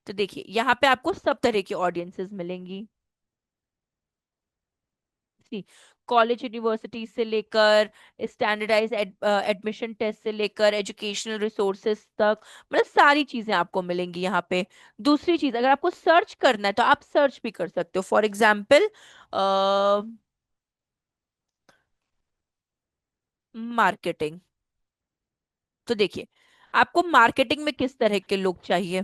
A: तो देखिए यहाँ पे आपको सब तरह की ऑडियंसेस मिलेंगी। कॉलेज यूनिवर्सिटी से लेकर स्टैंडर्डाइज एडमिशन टेस्ट से लेकर एजुकेशनल रिसोर्सेज तक, मतलब सारी चीजें आपको मिलेंगी यहाँ पे। दूसरी चीज, अगर आपको सर्च करना है तो आप सर्च भी कर सकते हो, फॉर एग्जाम्पल मार्केटिंग। तो देखिए आपको मार्केटिंग में किस तरह के लोग चाहिए,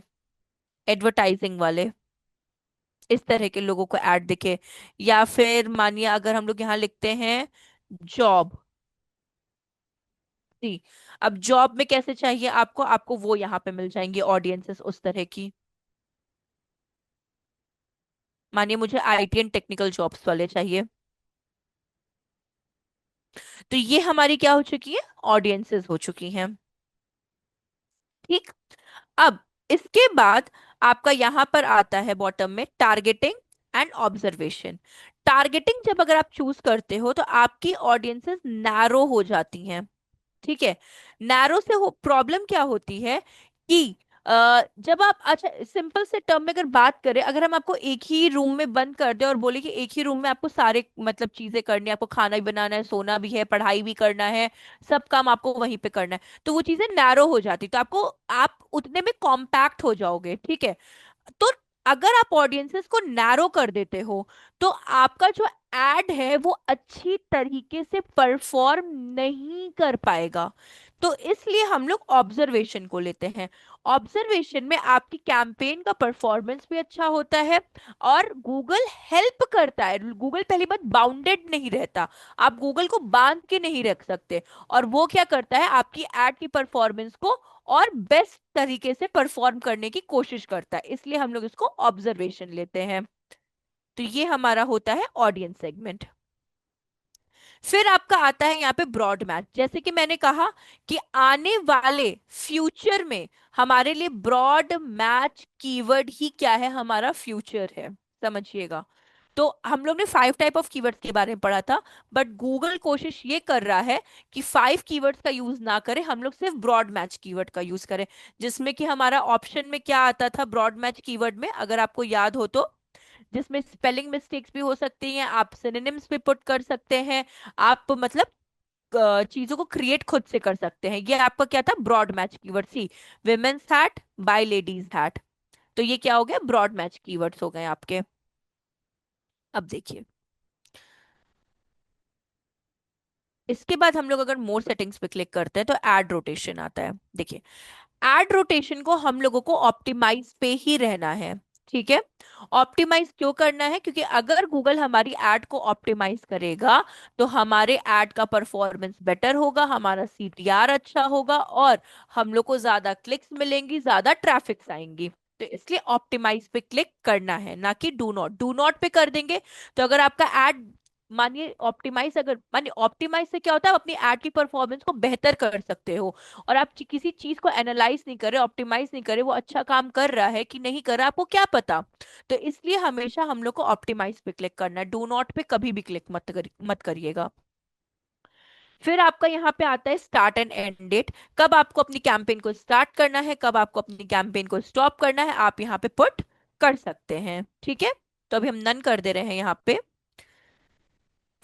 A: एडवर्टाइजिंग वाले, इस तरह के लोगों को ऐड दिखे। या फिर मानिए अगर हम लोग यहाँ लिखते हैं जॉब, जी, अब जॉब में कैसे चाहिए आपको, आपको वो यहाँ पे मिल जाएंगे ऑडियंसेस उस तरह की। मानिए मुझे आईटी एंड टेक्निकल जॉब्स वाले चाहिए, तो ये हमारी क्या हो चुकी है, ऑडियंसेस हो चुकी हैं। ठीक। अब इसके बाद आपका यहां पर आता है बॉटम में टारगेटिंग एंड ऑब्जर्वेशन। टारगेटिंग जब अगर आप चूज करते हो तो आपकी ऑडियंसेस नैरो हो जाती हैं। ठीक है, नैरो से हो प्रॉब्लम क्या होती है कि जब आप, अच्छा सिंपल से टर्म में अगर बात करें, अगर हम आपको एक ही रूम में बंद कर दें और बोले कि एक ही रूम में आपको सारे मतलब चीजें करनी है, आपको खाना भी बनाना है, सोना भी है, पढ़ाई भी करना है, सब काम आपको वहीं पे करना है, तो वो चीजें नैरो हो जाती, तो आपको, आप उतने में कॉम्पैक्ट हो जाओगे। ठीक है, तो अगर आप ऑडियंसेस को नैरो कर देते हो तो आपका जो एड है वो अच्छी तरीके से परफॉर्म नहीं कर पाएगा। तो इसलिए हम लोग ऑब्जर्वेशन को लेते हैं। ऑब्जर्वेशन में आपकी कैंपेन का परफॉर्मेंस भी अच्छा होता है, और गूगल हेल्प करता है। गूगल पहली बात बाउंडेड नहीं रहता, आप गूगल को बांध के नहीं रख सकते। और वो क्या करता है, आपकी एड की परफॉर्मेंस को और बेस्ट तरीके से परफॉर्म करने की कोशिश करता है, इसलिए हम लोग इसको ऑब्जर्वेशन लेते हैं। तो ये हमारा होता है ऑडियंस सेगमेंट। फिर आपका आता है यहाँ पे ब्रॉड मैच। जैसे कि मैंने कहा कि आने वाले फ्यूचर में हमारे लिए ब्रॉड मैच कीवर्ड ही क्या है, हमारा फ्यूचर है। समझिएगा। तो हम लोग ने 5 टाइप ऑफ कीवर्ड्स के बारे में पढ़ा था, बट गूगल कोशिश ये कर रहा है कि 5 कीवर्ड्स का यूज ना करें, हम लोग सिर्फ ब्रॉड मैच कीवर्ड का यूज करें। जिसमें कि हमारा ऑप्शन में क्या आता था ब्रॉड मैच कीवर्ड में, अगर आपको याद हो तो, जिसमें स्पेलिंग मिस्टेक्स भी हो सकती हैं, आप सिनोनिम्स भी पुट कर सकते हैं, आप मतलब चीजों को क्रिएट खुद से कर सकते हैं। ये आपका क्या था, broad match keyword. See women's hat by ladies hat, तो ये क्या हो गया, ब्रॉड मैच कीवर्ड्स हो गए आपके। अब देखिए, इसके बाद हम लोग अगर मोर सेटिंग्स पे क्लिक करते हैं तो एड रोटेशन आता है। देखिए, एड रोटेशन को हम लोगों को ऑप्टिमाइज पे ही रहना है। ठीक है। ऑप्टिमाइज क्यों करना है, क्योंकि अगर गूगल हमारी एड को ऑप्टिमाइज करेगा तो हमारे एड का परफॉर्मेंस बेटर होगा, हमारा सीटीआर अच्छा होगा, और हम लोग को ज्यादा क्लिक्स मिलेंगी, ज्यादा ट्रैफिक्स आएंगी। तो इसलिए ऑप्टिमाइज पे क्लिक करना है, ना कि डू नॉट पे कर देंगे तो अगर आपका एड, मानिए ऑप्टिमाइज, अगर मानिए ऑप्टिमाइज से क्या होता है, आप अपनी एड की परफॉर्मेंस को बेहतर कर सकते हो। और आप किसी चीज को एनालाइज नहीं करे, ऑप्टिमाइज नहीं करे, वो अच्छा काम कर रहा है कि नहीं कर रहा आपको क्या पता। तो इसलिए हमेशा हम लोग को ऑप्टिमाइज पे क्लिक करना है, डू नॉट पे कभी भी क्लिक मत करिएगा। फिर आपका यहाँ पे आता है स्टार्ट एंड एंड डेट। कब आपको अपनी कैंपेन को स्टार्ट करना है, कब आपको अपनी कैंपेन को स्टॉप करना है, आप यहाँ पे पुट कर सकते हैं। ठीक है। तो अभी हम नन कर दे रहे हैं यहाँ पे।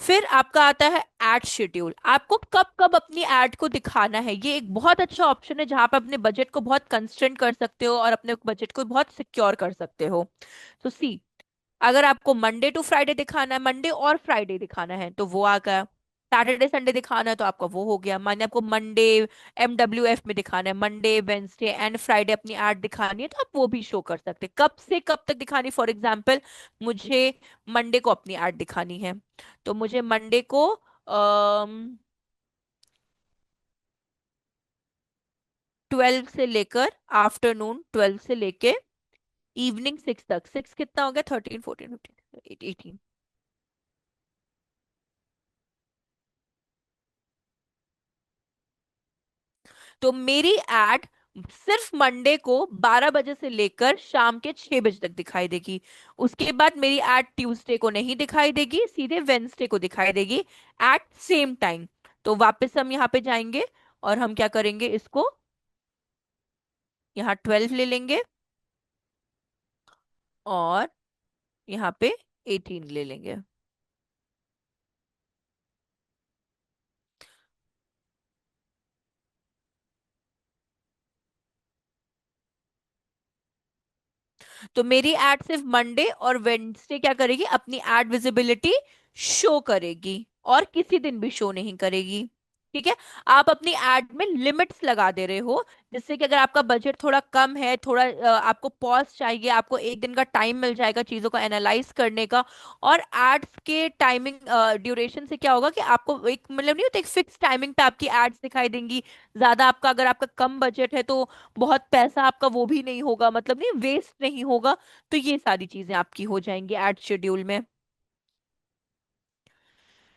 A: फिर आपका आता है एड शेड्यूल। आपको कब कब अपनी एड को दिखाना है, ये एक बहुत अच्छा ऑप्शन है जहां पे अपने बजट को बहुत कंस्ट्रेंट कर सकते हो और अपने बजट को बहुत सिक्योर कर सकते हो। तो सी, अगर आपको मंडे टू फ्राइडे दिखाना है, मंडे और फ्राइडे दिखाना है तो वो आ गया। सैटरडे संडे दिखाना है तो आपका वो हो गया। माने आपको मंडे MWF में दिखाना है, मंडे वेंसडे एंड फ्राइडे अपनी ऐड दिखानी है, तो आप वो भी शो कर सकते हैं। कब से कब तक दिखानी, फॉर एग्जाम्पल मुझे मंडे को अपनी ऐड दिखानी है, तो मुझे मंडे को 12 से लेकर, आफ्टरनून 12 से लेके इवनिंग 6 तक, 6 कितना हो गया, 13 14 15 18, तो मेरी एड सिर्फ मंडे को 12 बजे से लेकर शाम के 6 बजे तक दिखाई देगी। उसके बाद मेरी एड ट्यूसडे को नहीं दिखाई देगी, सीधे वेंसडे को दिखाई देगी एट सेम टाइम। तो वापस हम यहाँ पे जाएंगे और हम क्या करेंगे, इसको यहाँ 12 ले लेंगे और यहाँ पे 18 ले लेंगे। तो मेरी एड सिर्फ मंडे और वेडनेसडे क्या करेगी, अपनी एड विजिबिलिटी शो करेगी, और किसी दिन भी शो नहीं करेगी। ठीक है। आप अपनी एड में लिमिट्स लगा दे रहे हो, जिससे कि अगर आपका बजट थोड़ा कम है, थोड़ा आपको पॉज चाहिए, आपको एक दिन का टाइम मिल जाएगा चीजों को एनालाइज करने का। और एड्स के टाइमिंग ड्यूरेशन से क्या होगा कि आपको एक मतलब नहीं होता, एक फिक्स टाइमिंग पे आपकी एड्स दिखाई देंगी। ज्यादा आपका, अगर आपका कम बजट है तो बहुत पैसा आपका वो भी नहीं होगा, मतलब नहीं वेस्ट नहीं होगा। तो ये सारी चीजें आपकी हो जाएंगी एड शेड्यूल में।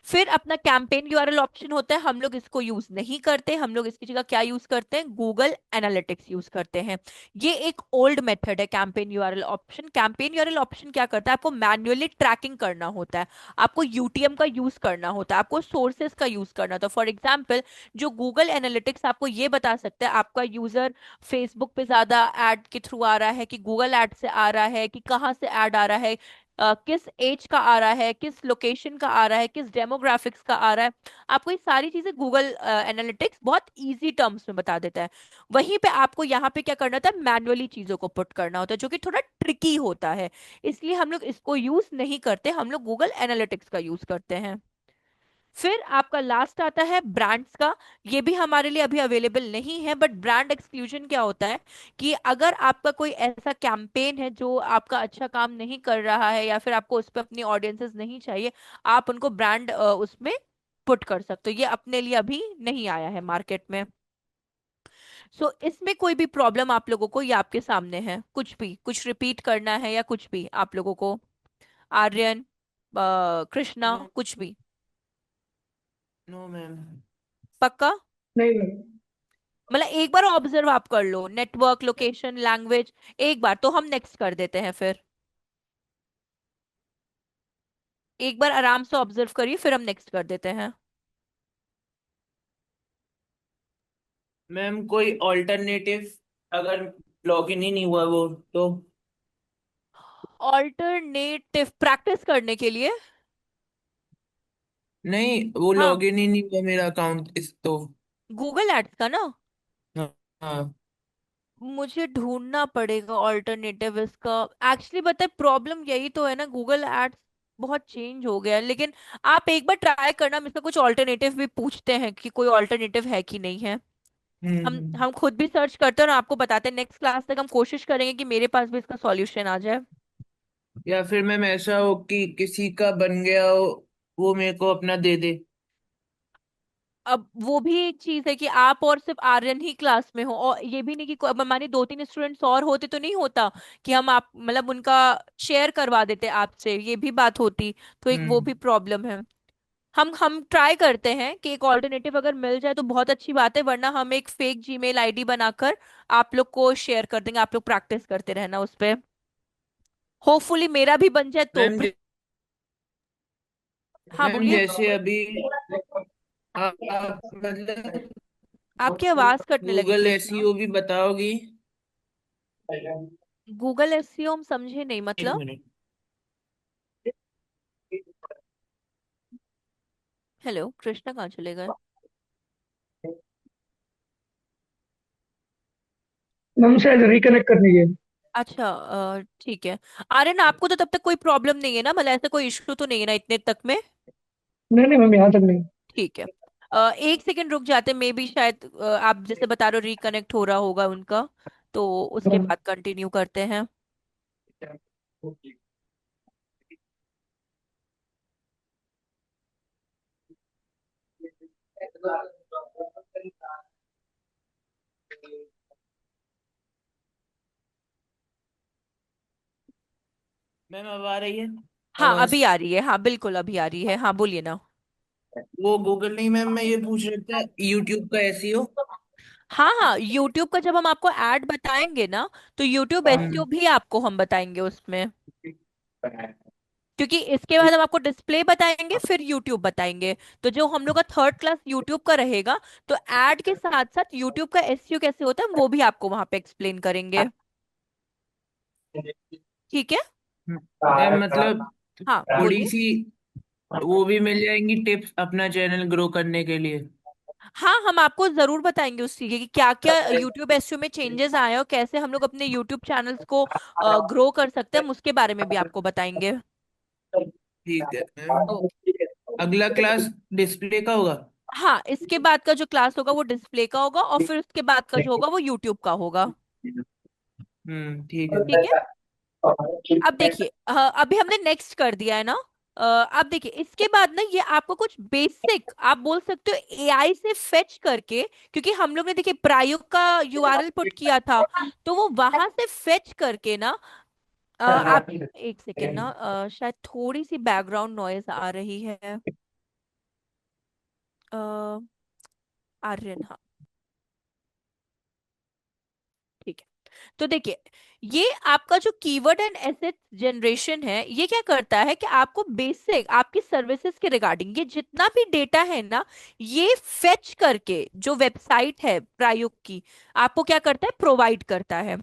A: फिर अपना कैंपेन यूआरएल ऑप्शन होता है, हम लोग इसको यूज नहीं करते, हम लोग इसकी जगह क्या यूज करते हैं, गूगल एनालिटिक्स यूज करते हैं। ये एक ओल्ड मेथड है campaign URL option. Campaign URL option क्या करता है, आपको मैन्युअली ट्रैकिंग करना होता है, आपको यूटीएम का यूज करना होता है, आपको सोर्सेस का यूज करना होता है। फॉर एग्जाम्पल, जो गूगल एनालिटिक्स आपको ये बता सकता है आपका यूजर फेसबुक पे ज्यादा एड के थ्रू आ रहा है कि गूगल एड से आ रहा है कि कहाँ से एड आ रहा है, किस एज का आ रहा है, किस लोकेशन का आ रहा है, किस डेमोग्राफिक्स का आ रहा है। आपको ये सारी चीजें गूगल एनालिटिक्स बहुत इजी टर्म्स में बता देता है। वहीं पे आपको यहाँ पे क्या करना होता है, मैनुअली चीजों को पुट करना होता है, जो कि थोड़ा ट्रिकी होता है। इसलिए हम लोग इसको यूज नहीं करते, हम लोग गूगल एनालिटिक्स का यूज करते हैं। फिर आपका लास्ट आता है ब्रांड्स का। ये भी हमारे लिए अभी अवेलेबल नहीं है, बट ब्रांड एक्सक्लूजन क्या होता है कि अगर आपका कोई ऐसा कैंपेन है जो आपका अच्छा काम नहीं कर रहा है, या फिर आपको उस पर अपनी ऑडियंसेस नहीं चाहिए, आप उनको ब्रांड उसमें पुट कर सकते हो। ये अपने लिए अभी नहीं आया है मार्केट में। सो इसमें कोई भी प्रॉब्लम आप लोगों को, ये आपके सामने है, कुछ भी कुछ रिपीट करना है या कुछ भी आप लोगों को, आर्यन, कृष्णा,
B: नो,
A: कुछ भी।
B: No ma'am.
A: पक्का?
B: नहीं नहीं।
A: मतलब एक बार ऑब्जर्व आप कर लो, नेटवर्क, लोकेशन, लैंग्वेज, एक बार तो हम नेक्स्ट कर देते हैं। फिर एक बार आराम से ऑब्जर्व करिए, फिर हम नेक्स्ट कर देते हैं।
B: मैम कोई ऑल्टरनेटिव, अगर लॉगिन ही नहीं हुआ वो तो?
A: ऑल्टरनेटिव प्रैक्टिस करने के लिए?
B: नहीं, वो
A: हाँ,
B: लॉगिन ही नहीं हुआ मेरा अकाउंट इस तो।
A: गूगल एड्स का ना?
B: हाँ हाँ।
A: मुझे ढूंढना पड़ेगा ऑल्टरनेटिव इसका। एक्चुअली बताए प्रॉब्लम यही तो है ना, गूगल एड्स बहुत चेंज हो गया है। लेकिन आप एक बार ट्राई करना, हम इसका कुछ ऑल्टरनेटिव भी पूछते हैं कि कोई ऑल्टरनेटिव है कि नहीं है। हम खुद भी सर्च करते हैं और आपको बताते हैं। नेक्स्ट क्लास तक हम कोशिश करेंगे कि मेरे पास भी इसका सॉल्यूशन आ जाए।
B: या फिर मैम ऐसा हो कि किसी का बन गया हो, वो मेरे को अपना दे दे।
A: अब वो भी एक चीज है कि आप और सिर्फ आर्यन ही क्लास में हो, और ये भी नहीं कि अब हमारे दो तीन स्टूडेंट्स और होते तो नहीं होता कि हम आप मतलब उनका शेयर करवा देते आपसे, ये भी बात होती। तो एक वो भी
B: हम्म।
A: प्रॉब्लम है। हम ट्राई करते हैं कि एक ऑल्टरनेटिव अगर मिल जाए तो बहुत अच्छी बात है, वरना हम एक फेक जीमेल आईडी बनाकर आप लोग को शेयर कर देंगे। आप लोग प्रैक्टिस करते रहना उस पे। होपफुली मेरा भी बन जाए तो
B: मैम
A: हाँ
B: मैम
A: बोलिए।
B: जैसे अभी आप मतलब
A: आपकी आवाज कटने लगी
B: गूगल
A: कृष्णा।
B: एसईओ भी बताओगी?
A: गूगल एसईओ हम समझे नहीं,
B: एक
A: मतलब?
B: मिनट।
A: हेलो कृष्णा, कहाँ चले गए?
B: मैम शायद रिकनेक्ट करने के।
A: अच्छा, ठीक है। आर्यन, आपको तो तब तक कोई प्रॉब्लम नहीं है ना, मतलब ऐसा कोई इशू तो नहीं है ना इतने तक में?
B: नहीं नहीं मैम, यहाँ तक नहीं।
A: ठीक है। एक सेकंड रुक जाते, मे बी शायद आप जैसे बता रहे हो रिकनेक्ट हो रहा होगा उनका, तो उसके बाद कंटिन्यू करते हैं।
B: मैम अब आ रही है
A: हाँ
B: आवाज?
A: अभी आ रही है, हाँ बिल्कुल अभी आ रही है, हाँ बोलिए ना।
B: वो गूगल नहीं मैम, मैं ये पूछ रहा था यूट्यूब का एसईओ।
A: हाँ हाँ, यूट्यूब का जब हम आपको ऐड बताएंगे ना, तो यूट्यूब एसईओ
B: हम्म।
A: भी आपको हम बताएंगे उसमें। क्योंकि इसके बाद हम आपको डिस्प्ले बताएंगे, फिर यूट्यूब बताएंगे। तो जो हम लोग का थर्ड क्लास यूट्यूब का रहेगा, तो ऐड के साथ साथ यूट्यूब का एसईओ कैसे होता है वो भी आपको वहां पे एक्सप्लेन करेंगे। ठीक है।
B: मैम मतलब
A: हाँ
B: थोड़ी
A: बोलिए।
B: सी वो भी मिल जाएंगी टिप्स अपना चैनल ग्रो करने के लिए?
A: हाँ हम आपको जरूर बताएंगे उस चीज़ की क्या क्या यूट्यूब एसईओ में चेंजेस आए हैं और कैसे हम लोग अपने यूट्यूब चैनल्स को ग्रो कर सकते हैं, हम उसके बारे में भी आपको बताएंगे।
B: ठीक है मैम।
A: ओके।
B: अगला क्लास डिस्प्ले का होगा?
A: हाँ, इसके बाद का जो क्लास होगा वो डिस्प्ले का होगा, और फिर उसके बाद का जो होगा वो यूट्यूब का होगा।
B: ठीक है
A: ठीक है।
B: मैम।
A: अब देखिए, अभी हमने नेक्स्ट कर दिया है ना। अब देखिए इसके बाद ना, ये आपको कुछ बेसिक आप बोल सकते हो एआई से फेच करके, क्योंकि हम लोग ने देखिए प्रायोग का यूआरएल पुट किया था, तो वो वहां से फेच करके ना, आप एक सेकेंड ना, शायद थोड़ी सी बैकग्राउंड नॉइज आ रही है। अ, आर्यन, हाँ ठीक है। तो देखिए, ये आपका जो कीवर्ड एंड एसेट जनरेशन है, ये क्या करता है कि आपको बेसिक आपकी सर्विसेज के रिगार्डिंग ये जितना भी डेटा है ना, ये फेच करके जो वेबसाइट है प्रायुक्त की, आपको क्या करता है, प्रोवाइड करता है।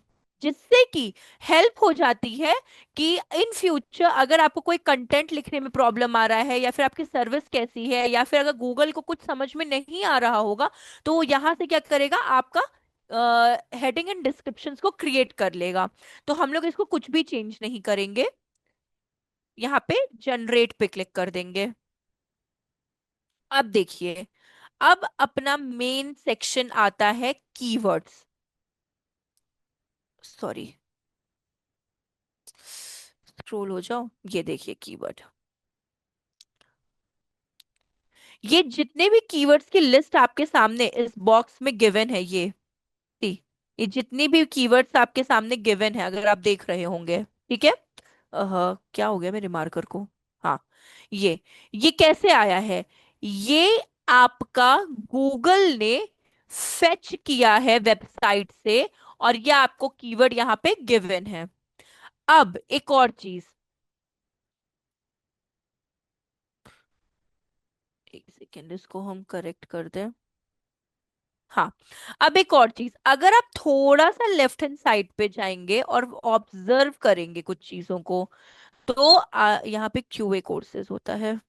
A: जिससे कि हेल्प हो जाती है कि इन फ्यूचर अगर आपको कोई कंटेंट लिखने में प्रॉब्लम आ रहा है, या फिर आपकी सर्विस कैसी है, या फिर अगर गूगल को कुछ समझ में नहीं आ रहा होगा, तो वो यहाँ से क्या करेगा, आपका हेडिंग एंड डिस्क्रिप्शंस को क्रिएट कर लेगा। तो हम लोग इसको कुछ भी चेंज नहीं करेंगे, यहाँ पे जनरेट पे क्लिक कर देंगे। अब देखिए, अब अपना मेन सेक्शन आता है कीवर्ड्स। सॉरी, स्क्रॉल हो जाओ, ये देखिए कीवर्ड। ये जितने भी कीवर्ड्स की लिस्ट आपके सामने इस बॉक्स में गिवन है, सी, ये जितनी भी कीवर्ड्स आपके सामने गिवन है, अगर आप देख रहे होंगे, ठीक है। क्या हो गया मेरे मार्कर को? हाँ, ये ये कैसे आया है? ये आपका गूगल ने फेच किया है वेबसाइट से, और ये आपको कीवर्ड यहाँ पे गिवन है। अब एक और चीज, एक सेकेंड, इसको हम करेक्ट कर दें। हाँ, अब एक और चीज, अगर आप थोड़ा सा लेफ्ट हैंड साइड पे जाएंगे और ऑब्जर्व करेंगे कुछ चीजों को, तो यहाँ पे क्यूए कोर्सेज होता है,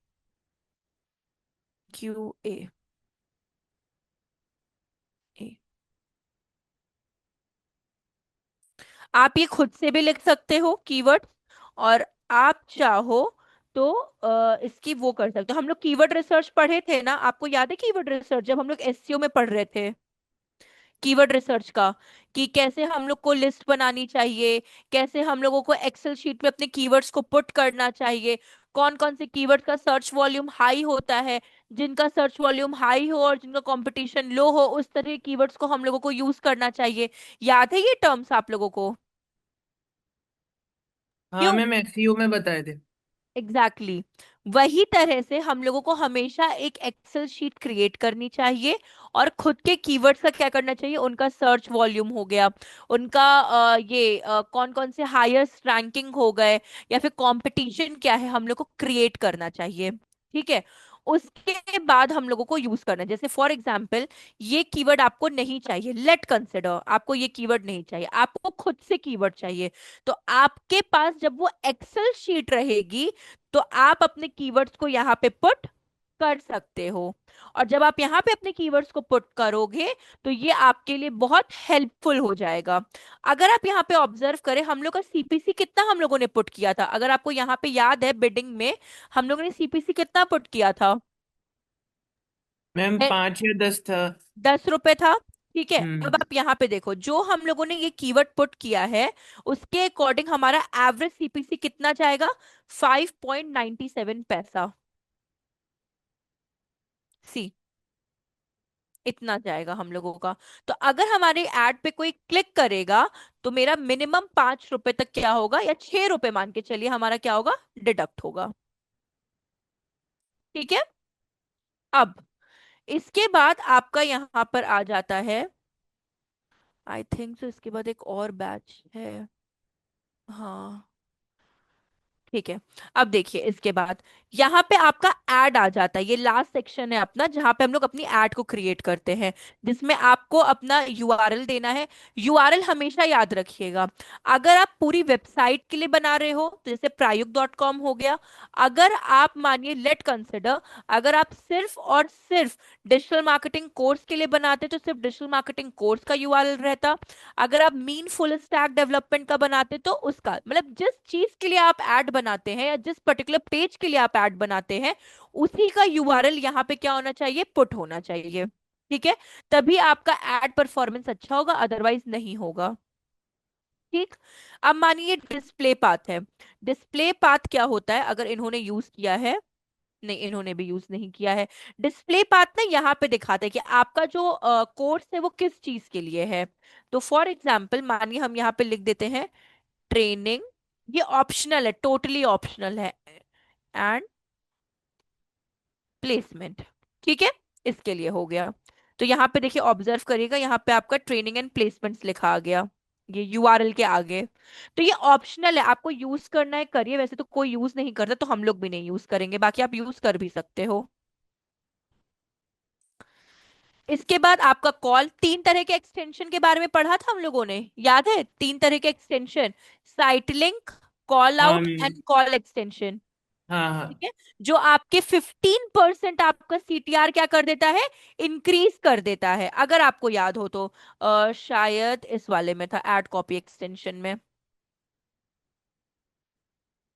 A: क्यूए। आप ये खुद से भी लिख सकते हो कीवर्ड, और आप चाहो तो इसकी वो कर सकते हो। हम लोग कीवर्ड रिसर्च पढ़े थे ना, आपको याद है कीवर्ड रिसर्च, जब हम लोग एसईओ में पढ़ रहे थे कीवर्ड रिसर्च का, कि कैसे हम लोग को लिस्ट बनानी चाहिए, कैसे हम लोगों को एक्सेल शीट में अपने कीवर्ड्स को पुट करना चाहिए, कौन कौन से कीवर्ड का सर्च वॉल्यूम हाई होता है, जिनका सर्च वॉल्यूम हाई हो और जिनका कंपटीशन लो हो, उस तरह के कीवर्ड्स को हम लोगों को यूज करना चाहिए। याद है ये टर्म्स आप लोगों को?
B: हाँ
A: क्यों?
B: मैम, एसईओ में बताए थे।
A: Exactly exactly। वही तरह से हम लोगों को हमेशा एक एक्सेल शीट क्रिएट करनी चाहिए, और खुद के कीवर्ड्स का क्या करना चाहिए, उनका सर्च वॉल्यूम हो गया, उनका ये कौन कौन से हाईएस्ट रैंकिंग हो गए, या फिर कंपटीशन क्या है, हम लोग को क्रिएट करना चाहिए। ठीक है, उसके बाद हम लोगों को यूज करना है। जैसे फॉर एग्जाम्पल, ये कीवर्ड आपको नहीं चाहिए, लेट कंसिडर आपको ये कीवर्ड नहीं चाहिए, आपको खुद से कीवर्ड चाहिए। तो आपके पास जब वो एक्सेल शीट रहेगी, तो आप अपने कीवर्ड्स को यहाँ पे पुट कर सकते हो। और जब आप यहाँ पे अपने कीवर्ड्स को पुट करोगे, तो ये आपके लिए बहुत हेल्पफुल हो जाएगा। अगर आप यहाँ पे ऑब्जर्व करें, हम लोग का सीपीसी कितना हम लोगों ने पुट किया था, अगर आपको यहाँ पे याद है बिडिंग में हम लोगों ने सीपीसी कितना पुट किया था?
B: मैम 5 या 10 था।
A: 10 रुपए था। ठीक है, अब
B: हम्म।
A: आप यहाँ पे देखो, जो हम लोगों ने ये कीवर्ड पुट किया है, उसके अकॉर्डिंग हमारा एवरेज सीपीसी कितना जाएगा? 5.97 पैसा। सी, इतना जाएगा हम लोगों का। तो अगर हमारे ऐड पे कोई क्लिक करेगा, तो मेरा मिनिमम 5 रुपए तक क्या होगा, या 6 रुपए मान के चलिए, हमारा क्या होगा, डिडक्ट होगा। ठीक है। अब इसके बाद आपका यहाँ पर आ जाता है, आई थिंक सो इसके बाद एक और बैच है। हाँ, ठीक है। अब देखिए, इसके बाद यहाँ पे आपका ऐड आ जाता है, ये लास्ट सेक्शन है अपना, जहाँ पे हम लोग अपनी ऐड को क्रिएट करते हैं, जिसमें आपको अपना यूआरएल देना है। यूआरएल हमेशा याद रखिएगा, अगर आप पूरी वेबसाइट के लिए बना रहे हो, तो जैसे प्रायुक्त.com हो गया। अगर आप मानिए, लेट कंसिडर, अगर आप सिर्फ और सिर्फ डिजिटल मार्केटिंग कोर्स के लिए बनाते, तो सिर्फ डिजिटल मार्केटिंग कोर्स का यूआरएल रहता। अगर आप मीन फुल स्टैक डेवलपमेंट का बनाते, तो उसका मतलब जिस चीज के लिए आप ऐड बनाते हैं, या जिस पर्टिकुलर पेज के लिए आप ऐड बनाते हैं, उसी का यूआरएल यहाँ पे क्या होना चाहिए, पुट होना चाहिए। ठीक है, तभी आपका एड परफॉर्मेंस अच्छा होगा, अदरवाइज नहीं होगा। ठीक। अब मानिए डिस्प्ले पाथ है। डिस्प्ले पाथ क्या होता है, अगर इन्होंने यूज किया है, नहीं इन्होंने भी यूज नहीं किया है। डिस्प्ले पाथ ना यहाँ पे दिखाता है कि आपका जो कोर्स है वो किस चीज के लिए है। तो फॉर एग्जाम्पल मानिए हम यहाँ पे लिख देते हैं ट्रेनिंग, ये ऑप्शनल है, टोटली ऑप्शनल है, एंड प्लेसमेंट। ठीक है, इसके लिए हो गया। तो यहाँ पे देखिए, ऑब्जर्व करिएगा, यहाँ पे आपका ट्रेनिंग एंड प्लेसमेंट्स लिखा आ गया, ये यूआरएल के आगे। तो ये ऑप्शनल है, आपको यूज करना है करिए, वैसे तो कोई यूज नहीं करता, तो हम लोग भी नहीं यूज करेंगे, बाकी आप यूज कर भी सकते हो। इसके बाद आपका कॉल, तीन तरह के एक्सटेंशन के बारे में पढ़ा था हम लोगों ने, याद है? तीन तरह के एक्सटेंशन, साइट लिंक, कॉल
B: हाँ
A: आउट एंड कॉल एक्सटेंशन।
B: हाँ
A: ठीक
B: हाँ।
A: है। जो आपके 15% आपका सीटीआर क्या कर देता है, इंक्रीज कर देता है, अगर आपको याद हो तो। शायद इस वाले में था, ऐड कॉपी एक्सटेंशन में।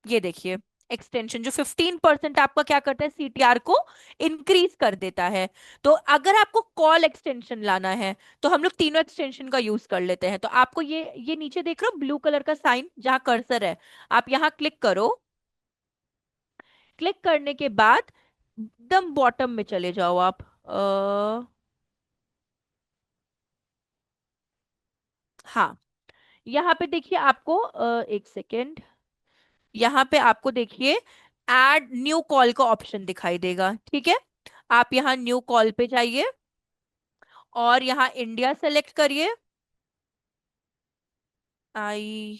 A: ये देखिए, एक्सटेंशन जो 15% आपका क्या करता है, सीटीआर को इंक्रीज कर देता है। तो अगर आपको कॉल एक्सटेंशन लाना है तो हम लोग तीनों एक्सटेंशन का यूज कर लेते हैं। तो आपको ये नीचे देख रहे हो ब्लू कलर का साइन जहां कर्सर है, आप यहां क्लिक करो। क्लिक करने के बाद एकदम बॉटम में चले जाओ आप। हाँ, यहाँ पे देखिए आपको एक सेकेंड, यहाँ पे आपको देखिए ऐड न्यू कॉल का ऑप्शन दिखाई देगा। ठीक है, आप यहाँ न्यू कॉल पे जाइए और यहाँ इंडिया सेलेक्ट करिए। आई,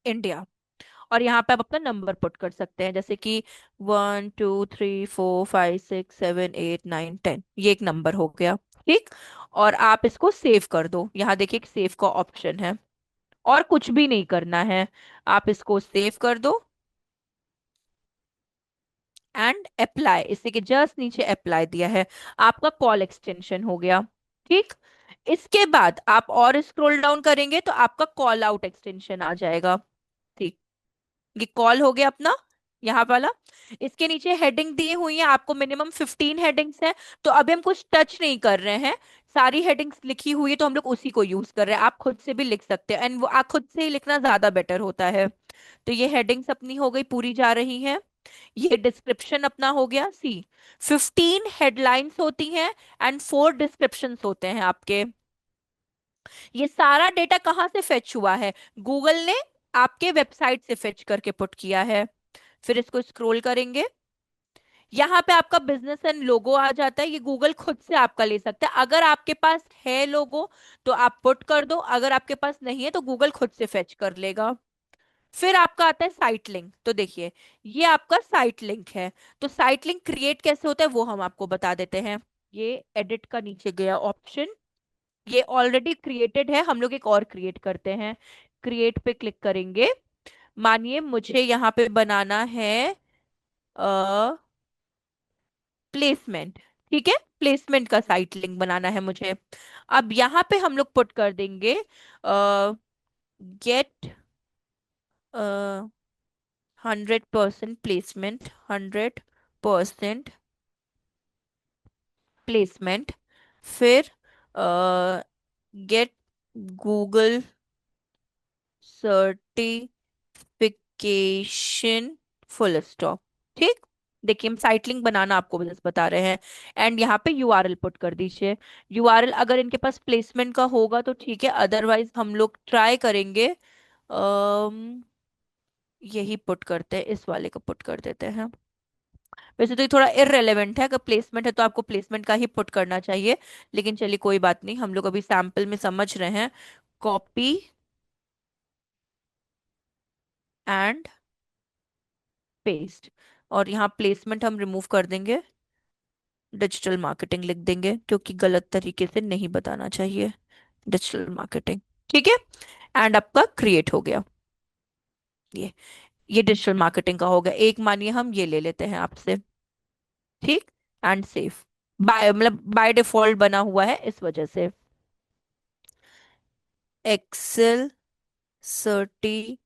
A: इंडिया। और यहाँ पे आप अपना नंबर पुट कर सकते हैं, जैसे कि 1 2 3 4 5 6 7 8 9 10, ये एक नंबर हो गया। ठीक। और आप इसको सेव कर दो, यहाँ देखिए एक सेव का ऑप्शन है, और कुछ भी नहीं करना है, आप इसको सेव कर दो एंड अप्लाई, इसी के जस्ट नीचे अप्लाई दिया है, आपका कॉल एक्सटेंशन हो गया। ठीक। इसके बाद आप और स्क्रॉल डाउन करेंगे तो आपका कॉल आउट एक्सटेंशन आ जाएगा। ठीक। ये कॉल हो गया अपना, यहाँ वाला। इसके नीचे हेडिंग दी हुई है, आपको मिनिमम 15 हेडिंग्स है, तो अभी हम कुछ टच नहीं कर रहे हैं। सारी हेडिंग्स लिखी हुई है तो हम लोग उसी को यूज कर रहे हैं, आप खुद से भी लिख सकते हैं, एंड वो आप खुद से ही लिखना ज्यादा बेटर होता है। तो ये हेडिंग्स अपनी हो गई, पूरी जा रही हैं। ये डिस्क्रिप्शन अपना हो गया। सी, 15 हेडलाइंस होती हैं एंड 4 डिस्क्रिप्शंस होते हैं आपके। ये सारा डेटा कहाँ से फेच हुआ है, गूगल ने आपके वेबसाइट से फेच करके पुट किया है। फिर इसको स्क्रॉल करेंगे, यहाँ पे आपका बिजनेस एंड लोगो आ जाता है, ये गूगल खुद से आपका ले सकता है, अगर आपके पास है लोगो तो आप पुट कर दो, अगर आपके पास नहीं है तो गूगल खुद से फेच कर लेगा। फिर आपका आता है साइट लिंक, तो देखिए ये आपका साइट लिंक है। तो साइट लिंक क्रिएट कैसे होता है वो हम आपको बता देते हैं। ये एडिट का नीचे गया ऑप्शन, ये ऑलरेडी क्रिएटेड है, हम लोग एक और क्रिएट करते हैं। क्रिएट पे क्लिक करेंगे। मानिए मुझे यहाँ पे बनाना है प्लेसमेंट। ठीक है, प्लेसमेंट का साइट लिंक बनाना है मुझे। अब यहाँ पे हम लोग पुट कर देंगे गेट 100% प्लेसमेंट, 100% प्लेसमेंट। फिर get Google certification, full stop. ठीक। देखिए हम साइट लिंक बनाना आपको बस बता रहे हैं। एंड यहाँ पे यूआरएल पुट कर दीजिए। यूआरएल अगर इनके पास प्लेसमेंट का होगा तो ठीक है, अदरवाइज हम लोग ट्राई करेंगे। यही पुट करते हैं, इस वाले को पुट कर देते हैं। वैसे तो ये थोड़ा इररेलेवेंट है, अगर प्लेसमेंट है तो आपको प्लेसमेंट का ही पुट करना चाहिए, लेकिन चलिए कोई बात नहीं, हम लोग अभी सैंपल में समझ रहे हैं। कॉपी एंड पेस्ट, और यहाँ प्लेसमेंट हम रिमूव कर देंगे, डिजिटल मार्केटिंग लिख देंगे, क्योंकि गलत तरीके से नहीं बताना चाहिए, डिजिटल मार्केटिंग। ठीक है। एंड आपका क्रिएट हो गया। ये ये डिजिटल मार्केटिंग का हो गया एक, मानिए हम ये ले लेते हैं आपसे। ठीक। एंड सेव, बाय मतलब बाय डिफॉल्ट बना हुआ है इस वजह से। Excel certification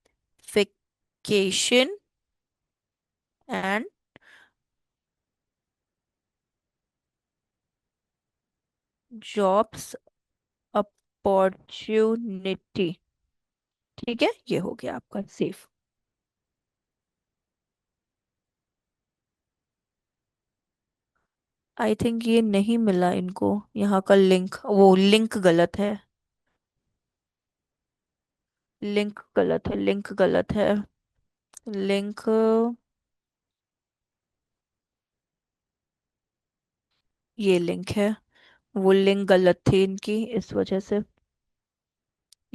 A: and jobs opportunity. ठीक है, ये हो गया आपका सेव। आई थिंक ये नहीं मिला इनको, यहाँ का लिंक, वो लिंक गलत है, लिंक गलत है, लिंक गलत है, लिंक, ये लिंक है, वो लिंक गलत थी इनकी इस वजह से।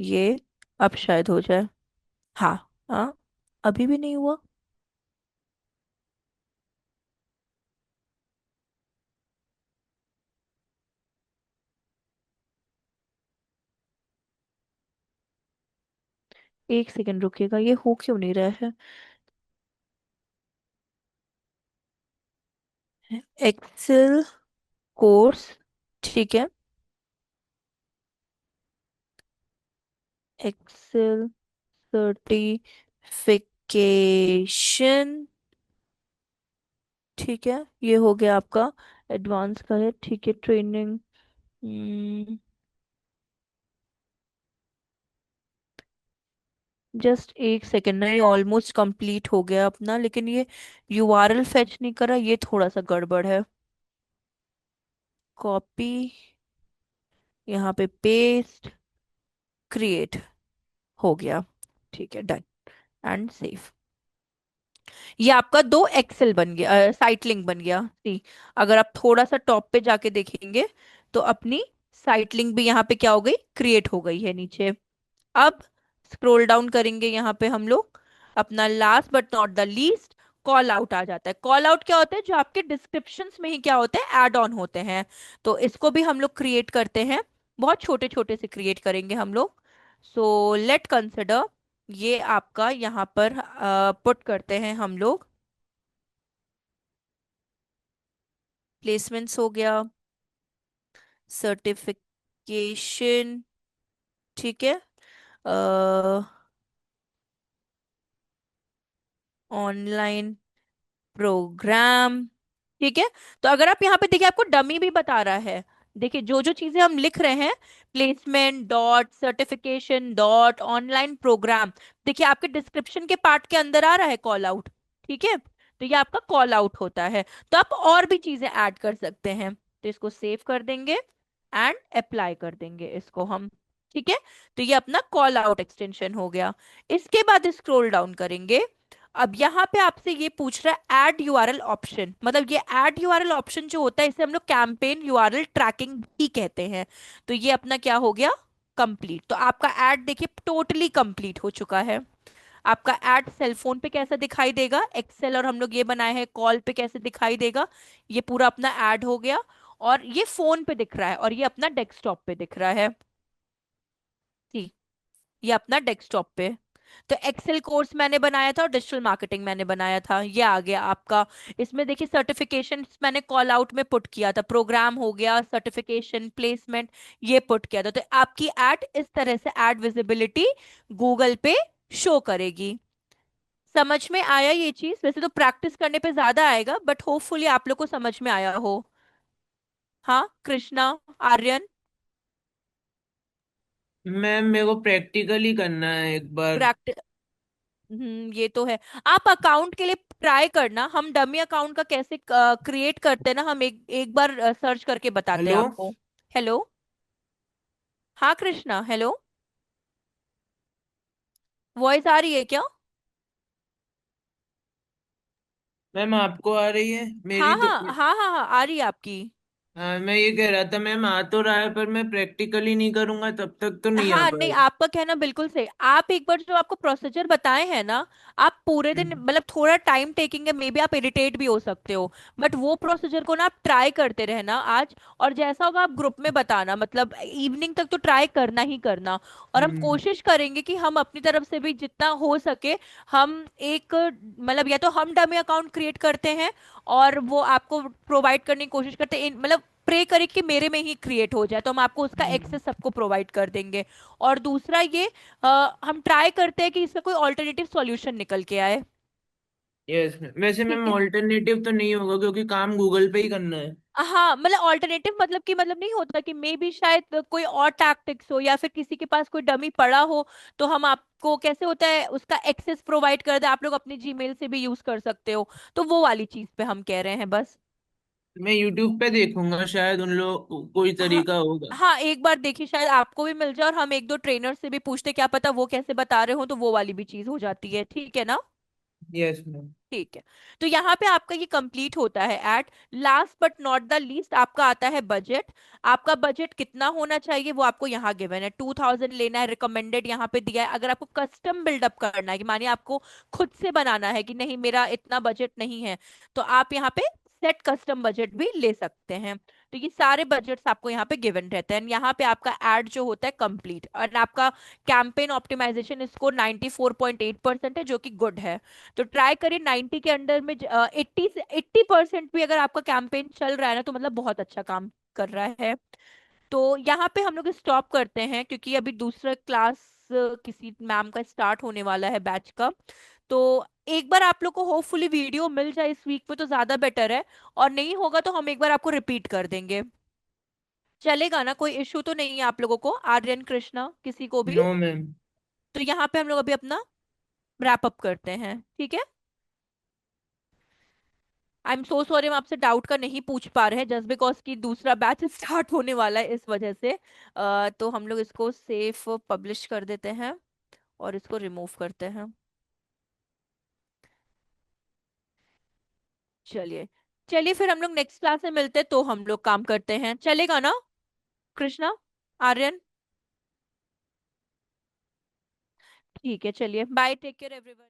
A: ये अब शायद हो जाए। हाँ। हाँ, अभी भी नहीं हुआ। एक सेकंड रुकिएगा, ये हो क्यों नहीं रहा है। एक्सेल कोर्स, ठीक है। एक्सेल सर्टिफिकेशन, ठीक है, ये हो गया आपका। एडवांस का है, ठीक है। ट्रेनिंग, जस्ट एक सेकेंड ना, ये ऑलमोस्ट कंप्लीट हो गया अपना, लेकिन ये यूआरएल फेच नहीं करा, ये थोड़ा सा गड़बड़ है। कॉपी, यहाँ पे पेस्ट, क्रिएट, हो गया, ठीक है, डन एंड सेव। ये आपका दो एक्सेल बन गया, साइट लिंक बन गया। सी, अगर आप थोड़ा सा टॉप पे जाके देखेंगे तो अपनी साइट लिंक भी यहाँ पे क्या हो गई, क्रिएट हो गई है नीचे। अब स्क्रॉल डाउन करेंगे यहाँ पे हम लोग, अपना last but not the least call out आ जाता है। कॉल आउट क्या होता है, जो आपके डिस्क्रिप्शंस में ही क्या होते हैं, ऐड ऑन होते हैं। तो इसको भी हम लोग क्रिएट करते हैं, बहुत छोटे छोटे से क्रिएट करेंगे हम लोग। सो लेट कंसिडर, ये आपका यहाँ पर पुट करते हैं हम लोग। प्लेसमेंट्स हो गया, सर्टिफिकेशन, ठीक है, ऑनलाइन प्रोग्राम, ठीक है। तो अगर आप यहाँ पे देखिए, आपको डमी भी बता रहा है। देखिए जो जो चीजें हम लिख रहे हैं, placement dot certification dot online program, देखिए आपके डिस्क्रिप्शन के पार्ट के अंदर आ रहा है कॉल आउट, ठीक है। तो ये आपका कॉल आउट होता है। तो आप और भी चीजें ऐड कर सकते हैं। तो इसको सेव कर देंगे एंड अप्लाई कर देंगे इसको हम, ठीक है। तो ये अपना कॉल आउट एक्सटेंशन हो गया। इसके बाद स्क्रॉल डाउन करेंगे। अब यहाँ पे आपसे ये पूछ रहा है ऐड यूआरएल ऑप्शन, मतलब ये ऐड यूआरएल ऑप्शन जो होता है, इसे हम लोग कैंपेन यूआरएल ट्रैकिंग भी कहते हैं। तो ये अपना क्या हो गया, कंप्लीट। तो आपका ऐड देखिए टोटली कंप्लीट हो चुका है। आपका ऐड सेलफोन पे कैसा दिखाई देगा, एक्सेल और हम लोग ये बनाए हैं कॉल पे कैसे दिखाई देगा, ये पूरा अपना ऐड हो गया। और ये फोन पे दिख रहा है और ये अपना डेस्कटॉप पे दिख रहा है। जी, ये अपना डेस्कटॉप पे। तो एक्सेल कोर्स मैंने बनाया था और डिजिटल मार्केटिंग मैंने बनाया था, ये आ गया आपका। इसमें देखिए सर्टिफिकेशन मैंने कॉल आउट में पुट किया था, प्रोग्राम हो गया, सर्टिफिकेशन, प्लेसमेंट, ये पुट किया था। तो आपकी एड इस तरह से एड विजिबिलिटी गूगल पे शो करेगी। समझ में आया ये चीज? वैसे तो प्रैक्टिस करने पे ज्यादा आएगा, बट होपफुली आप लोग को समझ में आया हो। हाँ कृष्णा, आर्यन।
B: मैम मेरे को प्रैक्टिकली करना है एक बार।
A: प्रैक्टिस, ये तो है। आप अकाउंट के लिए ट्राई करना, हम डमी अकाउंट का कैसे क्रिएट करते हैं ना, हम एक एक बार सर्च करके बताते हैं
B: हेलो।
A: आपको। हेलो, हाँ कृष्णा, हेलो, वॉइस आ रही है क्या?
B: मैम आपको आ रही है
A: हाँ
B: मेरी तो।
A: हाँ हाँ हाँ हाँ, आ रही है आपकी।
B: हाँ मैं ये कह रहा था मैम आ तो रहा है, पर मैं प्रैक्टिकली नहीं करूंगा तब तक तो नहीं आ
A: हाँ नहीं,
B: पाएगा।
A: आपका कहना बिल्कुल सही। आप एक बार जो आपको प्रोसीजर बताए हैं ना, आप पूरे दिन,
B: हम्म।
A: मतलब थोड़ा टाइम टेकिंग है, मे बी आप इरिटेट भी हो सकते हो, बट वो प्रोसीजर को ना आप ट्राई करते रहना आज। और जैसा होगा आप ग्रुप में बताना, मतलब इवनिंग तक तो ट्राई करना ही करना। और हम
B: हम्म।
A: कोशिश करेंगे कि हम अपनी तरफ से भी जितना हो सके, हम एक, मतलब या तो हम डमी अकाउंट क्रिएट करते हैं और वो आपको प्रोवाइड करने की कोशिश करते हैं, मतलब प्रे करें कि मेरे में ही क्रिएट हो जाए, तो हम आपको उसका
B: हम्म।
A: एक्सेस सबको प्रोवाइड कर देंगे। और दूसरा ये, हम ट्राई करते हैं कि इसका कोई ऑल्टरनेटिव सॉल्यूशन निकल के आए।
B: यस मैम, वैसे
A: ठीक
B: मैम
A: है।
B: ऑल्टरनेटिव तो नहीं होगा क्योंकि काम गूगल पे ही करना है।
A: हाँ मतलब ऑल्टरनेटिव मतलब कि, मतलब नहीं होता कि मे बी शायद कोई और टैक्टिक्स हो या फिर किसी के पास कोई डमी पड़ा हो, तो हम आपको कैसे होता है उसका एक्सेस प्रोवाइड कर दे, आप लोग अपनी जीमेल से भी यूज कर सकते हो। तो वो वाली चीज पे हम कह रहे हैं बस।
B: मैं यूट्यूब पे देखूंगा, शायद उन लोग कोई
A: हाँ
B: तरीका होगा।
A: हाँ, एक बार देखिए शायद आपको भी मिल जाए, और हम एक दो ट्रेनर से भी पूछते, क्या पता वो कैसे बता रहे हो, तो वो वाली भी चीज हो जाती है, ठीक है ना।
B: Yes ma'am.
A: ठीक है। तो यहाँ पे आपका ये कंप्लीट होता है at last but not the least, आपका आता है बजट। आपका बजट कितना होना चाहिए वो आपको यहाँ गिवन है, 2000 लेना है, रिकमेंडेड यहाँ पे दिया है। अगर आपको कस्टम बिल्डअप करना है, कि मानिए आपको खुद से बनाना है कि नहीं मेरा इतना बजट नहीं है, तो आप यहाँ पे सेट कस्टम बजट भी ले सकते हैं। तो ये सारे बजट्स आपको यहाँ पे गिवन रहते हैं, यहाँ पे आपका एड जो होता है कंप्लीट, और आपका कैंपेन ऑप्टिमाइजेशन इसको 94.8% है, जो कि गुड है। तो ट्राई करिए 90 के अंडर में, 80% भी अगर आपका कैंपेन चल रहा है ना, तो मतलब बहुत अच्छा काम कर रहा है। तो यहाँ पे हम लोग स्टॉप करते हैं, क्योंकि अभी दूसरा क्लास किसी मैम का स्टार्ट होने वाला है बैच का। तो एक बार आप लोग को होपफुली वीडियो मिल जाए इस वीक में तो ज्यादा बेटर है, और नहीं होगा तो हम एक बार आपको रिपीट कर देंगे। चलेगा ना? कोई इश्यू तो नहीं है आप लोगों को, आर्यन, कृष्णा, किसी को भी?
B: No ma'am.
A: तो यहाँ पे हम लोग अभी अपना रैप अप करते हैं, ठीक है? आई एम सो सॉरी, हम आपसे डाउट का नहीं पूछ पा रहे हैं, जस्ट बिकॉज कि दूसरा बैच स्टार्ट होने वाला है इस वजह से। तो हम लोग इसको सेफ पब्लिश कर देते हैं और इसको रिमूव करते हैं। चलिए, चलिए फिर हम लोग नेक्स्ट क्लास में मिलते हैं, तो हम लोग काम करते हैं, चलेगा ना? कृष्णा, आर्यन, ठीक है, चलिए बाय, टेक केयर एवरीवन।